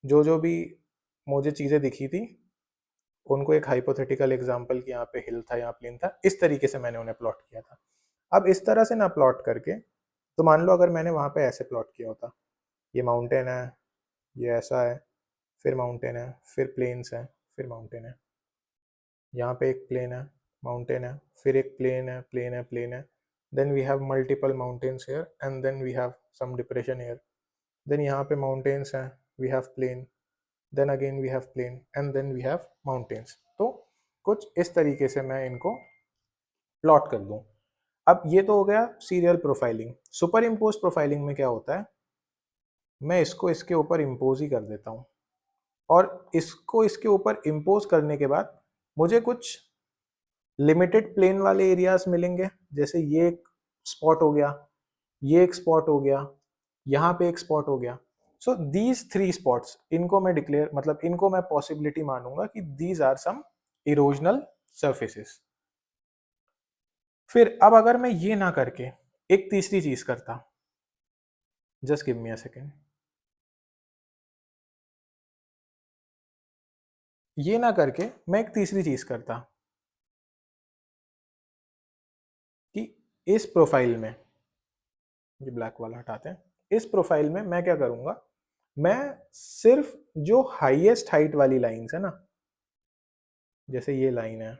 जो जो भी मुझे चीज़ें दिखी थी उनको एक हाइपोथेटिकल एग्जांपल कि यहाँ पे हिल था, यहाँ प्लेन था, इस तरीके से मैंने उन्हें प्लॉट किया था। अब इस तरह से ना प्लॉट करके, तो मान लो अगर मैंने वहाँ पे ऐसे प्लॉट किया होता, ये माउंटेन है, ये ऐसा है, फिर माउंटेन है, फिर प्लेन्स है, फिर माउंटेन है, यहाँ पे एक प्लेन है, माउंटेन है, फिर एक प्लेन है, प्लेन है, प्लेन है, then we have multiple mountains here and then we have some depression here, then यहाँ पे माउंटेन्स हैं, we have plain, then again we have plain and then we have mountains. तो कुछ इस तरीके से मैं इनको प्लॉट कर दूं। अब ये तो हो गया serial profiling. Super impose profiling में क्या होता है, मैं इसको इसके ऊपर इम्पोज ही कर देता हूँ, और इसको इसके ऊपर इम्पोज करने के बाद मुझे कुछ लिमिटेड प्लेन वाले एरियाज मिलेंगे, जैसे ये एक स्पॉट हो गया, ये एक स्पॉट हो गया, यहाँ पे एक स्पॉट हो गया। सो दीज 3 स्पॉट्स, इनको मैं डिक्लेयर, मतलब इनको मैं पॉसिबिलिटी मानूंगा कि these are some erosional surfaces. फिर अब अगर मैं ये ना करके एक तीसरी चीज करता, just give me a second, ये ना करके मैं एक तीसरी चीज करता कि इस प्रोफाइल में, ये ब्लैक वाला हटाते हैं, इस प्रोफाइल में मैं क्या करूंगा, मैं सिर्फ जो हाईएस्ट हाइट वाली लाइंस है ना, जैसे ये लाइन है,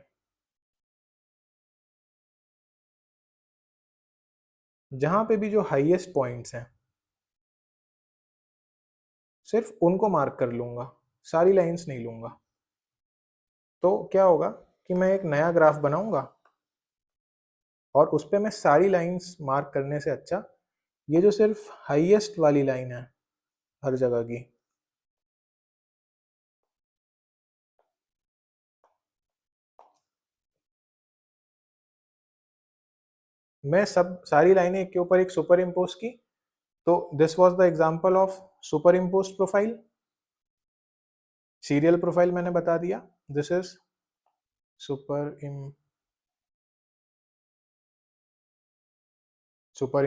जहां पे भी जो हाईएस्ट पॉइंट्स हैं सिर्फ उनको मार्क कर लूंगा, सारी लाइंस नहीं लूंगा। तो क्या होगा कि मैं एक नया ग्राफ बनाऊंगा, और उस पर मैं सारी लाइंस मार्क करने से अच्छा ये जो सिर्फ हाईएस्ट वाली लाइन है हर जगह की, मैं सब सारी लाइनें एक के ऊपर एक सुपर इम्पोज की, तो this was the example of super imposed profile. Serial profile मैंने बता दिया, this is super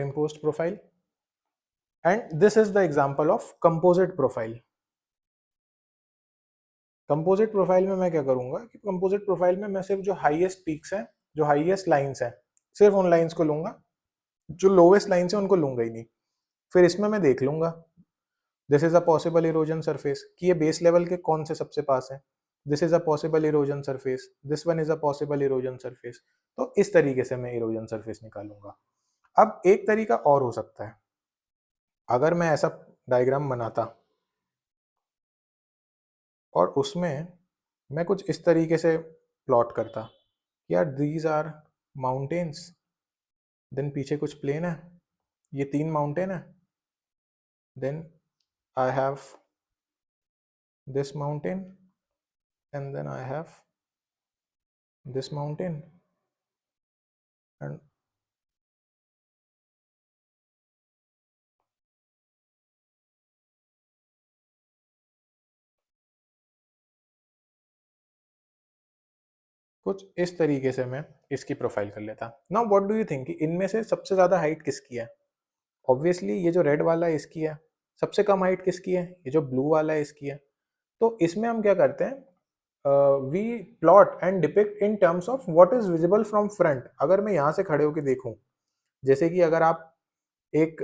imposed profile, and this is the example of composite profile. Composite profile में मैं क्या करूंगा कि कंपोजिट प्रोफाइल में मैं सिर्फ जो हाईएस्ट पीक्स हैं, जो हाईएस्ट लाइंस हैं, सिर्फ उन लाइंस को लूंगा, जो लोवेस्ट लाइंस हैं उनको लूंगा ही नहीं। फिर इसमें मैं देख लूंगा this is a possible erosion surface कि ये बेस लेवल के कौन से सबसे पास है, this is a possible erosion surface, this one is a possible erosion surface. तो इस तरीके से मैं इरोजन सरफेस निकालूंगा। अब एक तरीका और हो सकता है, अगर मैं ऐसा डायग्राम बनाता और उसमें मैं कुछ इस तरीके से प्लॉट करता, यार दीज आर माउंटेन्स, देन पीछे कुछ प्लेन है, ये 3 माउंटेन है, then I have this mountain and then I have this mountain and कुछ इस तरीके से मैं इसकी प्रोफाइल कर लेता। Now what do you think कि इनमें से सबसे ज़्यादा हाइट किसकी है? ऑब्वियसली ये जो रेड वाला है इसकी है। सबसे कम हाइट किसकी है? ये जो ब्लू वाला है इसकी है। तो इसमें हम क्या करते हैं, we plot and depict in terms of what is visible from front. अगर मैं यहाँ से खड़े होकर देखूँ, जैसे कि अगर आप एक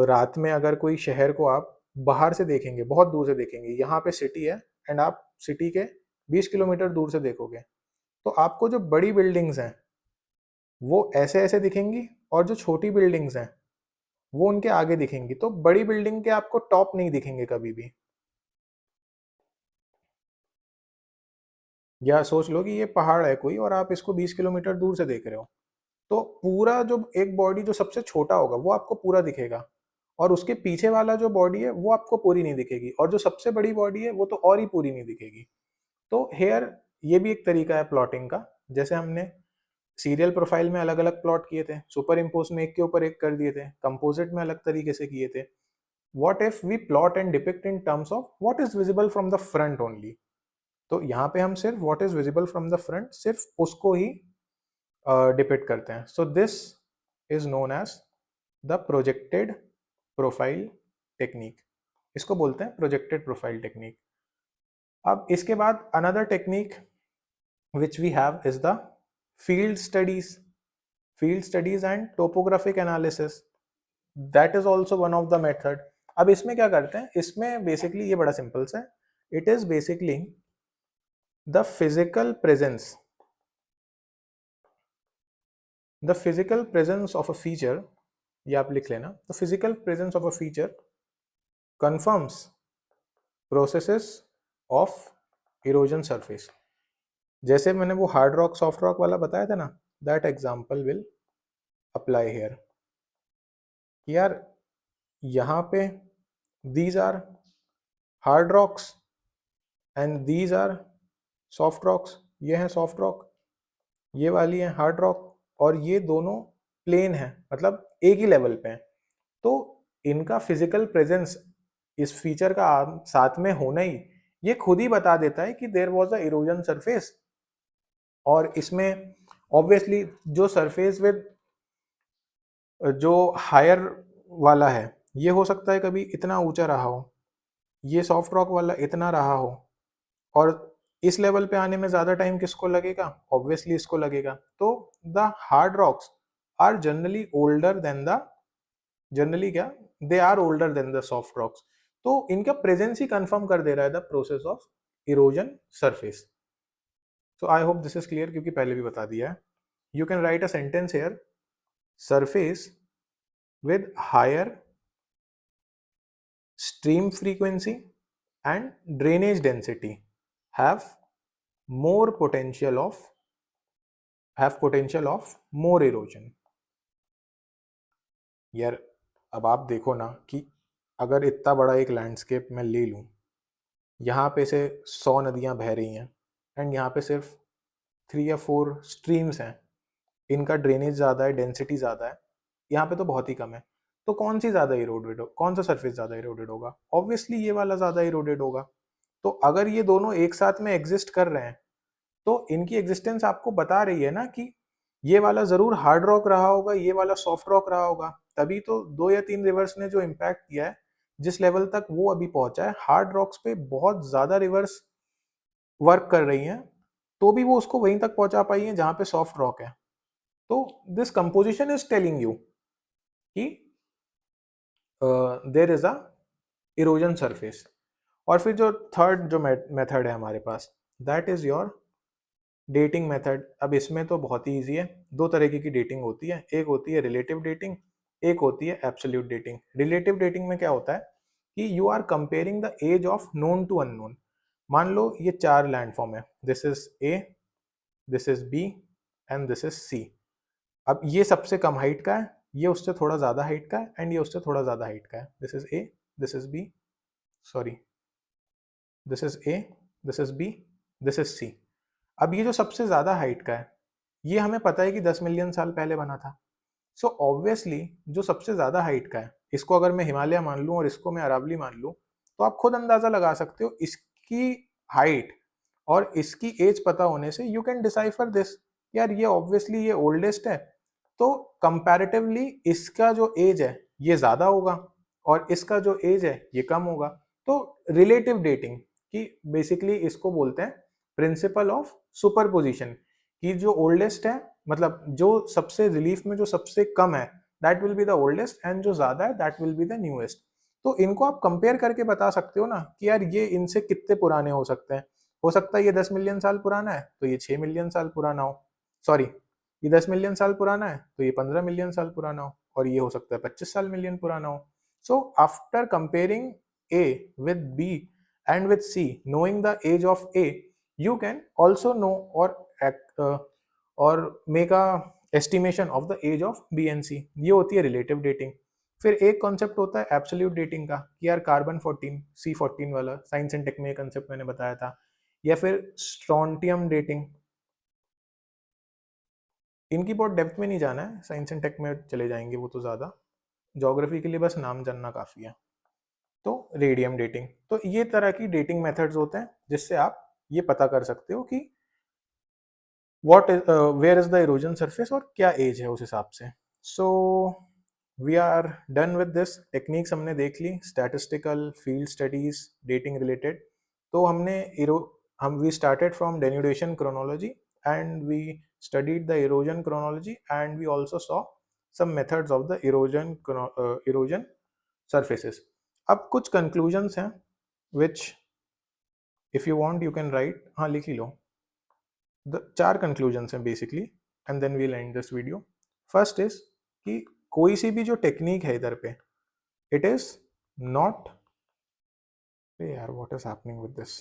रात में अगर कोई शहर को आप बाहर से देखेंगे, बहुत दूर से देखेंगे, यहाँ पे सिटी है एंड आप सिटी के 20 किलोमीटर दूर से देखोगे, तो आपको जो बड़ी बिल्डिंग्स हैं वो ऐसे ऐसे दिखेंगी और जो छोटी बिल्डिंग्स हैं वो उनके आगे दिखेंगी। तो बड़ी बिल्डिंग के आपको टॉप नहीं दिखेंगे कभी भी। या सोच लो कि ये पहाड़ है कोई और आप इसको 20 किलोमीटर दूर से देख रहे हो, तो पूरा जो एक बॉडी जो सबसे छोटा होगा वो आपको पूरा दिखेगा, और उसके पीछे वाला जो बॉडी है वो आपको पूरी नहीं दिखेगी, और जो सबसे बड़ी बॉडी है वो तो और ही पूरी नहीं दिखेगी। तो हेयर ये भी एक तरीका है प्लॉटिंग का। जैसे हमने सीरियल प्रोफाइल में अलग अलग प्लॉट किए थे, सुपर इम्पोज में एक के ऊपर एक कर दिए थे, कंपोजिट में अलग तरीके से किए थे। What if we plot and depict in terms of what is visible from the front only? तो यहाँ पे हम सिर्फ what is visible from the front, सिर्फ उसको ही डिपिक्ट करते हैं। So this is known as the projected profile technique. इसको बोलते हैं प्रोजेक्टेड प्रोफाइल टेक्निक। अब इसके बाद another technique which we have is the field studies. Field studies and topographic analysis, that is also one of the method. अब इसमें क्या करते हैं, इसमें बेसिकली ये बड़ा सिंपल सा है। It is basically the physical presence, the physical presence of a feature, ये आप लिख लेना, the physical presence of a feature confirms processes of erosion surface। जैसे मैंने वो हार्ड रॉक सॉफ्ट रॉक वाला बताया था ना, that example will apply here. यार यहाँ पे these are hard rocks and these are soft rocks, ये हैं सॉफ्ट रॉक, ये वाली है हार्ड रॉक, और ये दोनों प्लेन है, मतलब एक ही लेवल पे हैं। तो इनका फिजिकल प्रेजेंस इस फीचर का साथ में होना ही ये खुद ही बता देता है कि there was a erosion surface. और इसमें ऑब्वियसली जो सरफेस विद जो हायर वाला है, ये हो सकता है कभी इतना ऊंचा रहा हो, ये सॉफ्ट रॉक वाला इतना रहा हो, और इस लेवल पे आने में ज्यादा टाइम किसको लगेगा? ऑब्वियसली इसको लगेगा। तो the hard rocks are generally older than the, generally क्या, they are older than the soft rocks. तो इनका प्रेजेंस ही कंफर्म कर दे रहा है the process of erosion surface. So I hope this is clear, क्योंकि पहले भी बता दिया है। You can write a sentence here, surface with higher stream frequency and drainage density have more potential of more erosion। यार अब आप देखो ना कि अगर इतना बड़ा एक लैंडस्केप मैं ले लूँ, यहाँ पे से 100 नदियाँ बह रही हैं एंड यहाँ पे सिर्फ 3 या 4 स्ट्रीम्स हैं, इनका ड्रेनेज ज़्यादा है, डेंसिटी ज़्यादा है, यहाँ पे तो बहुत ही कम है। तो कौन सी ज़्यादा इरोडेड हो, कौन सा सरफेस ज़्यादा इरोडेड होगा? ऑब्वियसली ये वाला ज़्यादा इरोडेड होगा। तो अगर ये दोनों एक साथ में एग्जिस्ट कर रहे हैं तो इनकी एग्जिस्टेंस आपको बता रही है ना कि ये वाला जरूर हार्ड रॉक रहा होगा, ये वाला सॉफ्ट रॉक रहा होगा, तभी तो 2 या 3 रिवर्स ने जो इम्पैक्ट किया है, जिस लेवल तक वो अभी पहुंचा है, हार्ड रॉक्स पे बहुत ज्यादा रिवर्स वर्क कर रही हैं, तो भी वो उसको वहीं तक पहुंचा पाई है जहां पे सॉफ्ट रॉक है। तो this composition is telling you कि there is a erosion surface. और फिर जो थर्ड जो मेथड है हमारे पास, that is your dating method. अब इसमें तो बहुत ही ईजी है, दो तरीके की डेटिंग होती है, एक होती है रिलेटिव डेटिंग, एक होती है एब्सोल्यूट डेटिंग। रिलेटिव डेटिंग में क्या होता है कि you are comparing the age of known to unknown. मान लो ये 4 लैंडफॉर्म है, this is A, this is B and this is C. अब ये सबसे कम हाइट का है, ये उससे थोड़ा ज्यादा हाइट का है, एंड ये उससे थोड़ा ज्यादा हाइट का है। This is A, this is B, sorry, this is A, this is B, this is C. अब ये जो सबसे ज्यादा हाइट का है, ये हमें पता है कि 10 मिलियन साल पहले बना था। सो ऑब्वियसली जो सबसे ज्यादा हाइट का है, इसको अगर मैं हिमालय मान लूं और इसको मैं अरावली मान लूं, तो आप खुद अंदाजा लगा सकते हो इसकी हाइट और इसकी एज पता होने से यू कैन डिसाइफर दिस, यार ये ऑब्वियसली ये ओल्डेस्ट है, तो कंपैरेटिवली इसका जो एज है ये ज्यादा होगा और इसका जो एज है ये कम होगा। तो रिलेटिव डेटिंग की बेसिकली इसको बोलते हैं प्रिंसिपल ऑफ सुपरपोजिशन, कि जो ओल्डेस्ट है, मतलब जो सबसे रिलीफ में जो सबसे कम है, that will be the oldest, and जो ज्यादा है that will be the newest. तो इनको आप कंपेयर करके बता सकते हो ना कि यार ये इनसे कितने पुराने हो सकते हैं। हो सकता है ये 10 मिलियन साल पुराना है तो ये 6 मिलियन साल पुराना हो, सॉरी, ये 10 मिलियन साल पुराना है तो ये 15 मिलियन साल पुराना हो, और ये हो सकता है 25 साल मिलियन पुराना हो। So after comparing A with B and with C, knowing the age of A, you can also know or make a estimation of the age of B and C। ये होती है रिलेटिव डेटिंग। फिर एक concept होता है absolute dating का, कि यार कार्बन 14 C14 वाला साइंस एंड टेक में कंसेप्ट मैंने बताया था, या फिर स्ट्रॉन्टियम डेटिंग। इनकी बहुत डेप्थ में नहीं जाना है, साइंस एंड टेक में चले जाएंगे वो तो ज़्यादा, ज्योग्राफी के लिए बस नाम जानना काफ़ी है। तो रेडियम डेटिंग, तो ये तरह की डेटिंग मेथड्स होते हैं जिससे आप ये पता कर सकते हो कि what is where is the erosion surface और क्या एज है उस हिसाब से। So we are done with this. Techniques हमने देख ली, statistical, field studies, dating related. तो हम we started from denudation chronology and we studied the erosion chronology, and we also saw some methods of the erosion surfaces। अब कुछ conclusions हैं which if you want you can write, हाँ लिख ही लो। the 4 conclusions हैं basically and then we'll end this video। first is कि कोई सी भी जो टेक्निक है इधर पे, it is not, यार what is happening with this,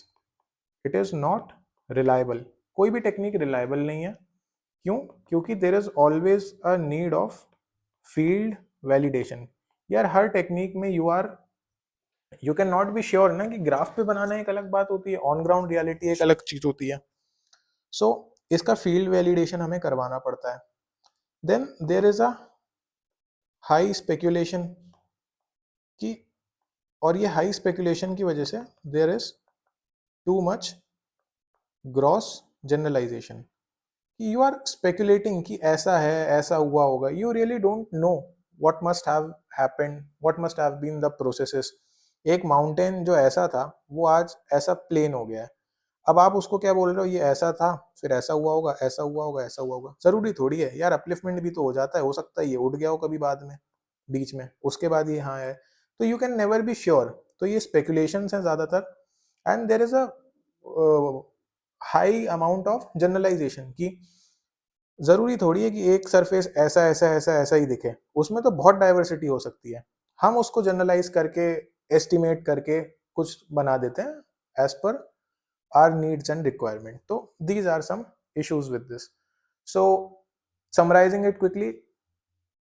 it is not reliable। कोई भी टेक्निक रिलायबल नहीं है। क्यों? क्योंकि there is always a need of field validation. यार हर टेक्निक में you can not be sure ना, कि ग्राफ पे बनाना एक अलग बात होती है, ऑन ग्राउंड रियलिटी एक अलग चीज होती है। सो इसका फील्ड वैलिडेशन हमें करवाना पड़ता है। Then there is a high speculation की, और ये हाई स्पेक्यूलेशन की वजह से there is too much gross generalisation, कि यू आर स्पेकुलेटिंग कि ऐसा है, ऐसा हुआ होगा, you really don't know what must have happened, what must have been the processes. एक माउंटेन जो ऐसा था वो आज ऐसा प्लेन हो गया है, अब आप उसको क्या बोल रहे हो, ये ऐसा था फिर ऐसा हुआ होगा, ऐसा हुआ होगा, ऐसा हुआ होगा। जरूरी थोड़ी है यार, अपलिफ्टमेंट भी तो हो जाता है, हो सकता है ये उड़ गया हो कभी बाद में, बीच में, उसके बाद ये यहाँ है। तो you can never be sure. तो ये स्पेकुलेशंस हैं ज्यादातर, and there is a high amount of generalisation, की जरूरी थोड़ी है कि एक सरफेस ऐसा ऐसा ऐसा ऐसा ही दिखे, उसमें तो बहुत डाइवर्सिटी हो सकती है। हम उसको जनरलाइज करके एस्टिमेट करके कुछ बना देते हैं as per our needs and requirement. तो these are some issues with this। So summarizing it quickly,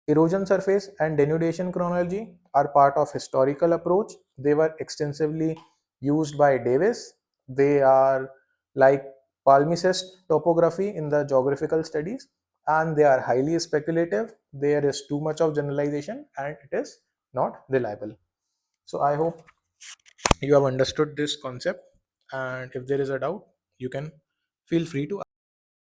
erosion surface and denudation chronology are part of historical approach। They were extensively used by Davis। They are like palimpsest topography in the geographical studies, and they are highly speculative. There is too much of generalization and it is not reliable. So I hope you have understood this concept, and if there is a doubt, you can feel free to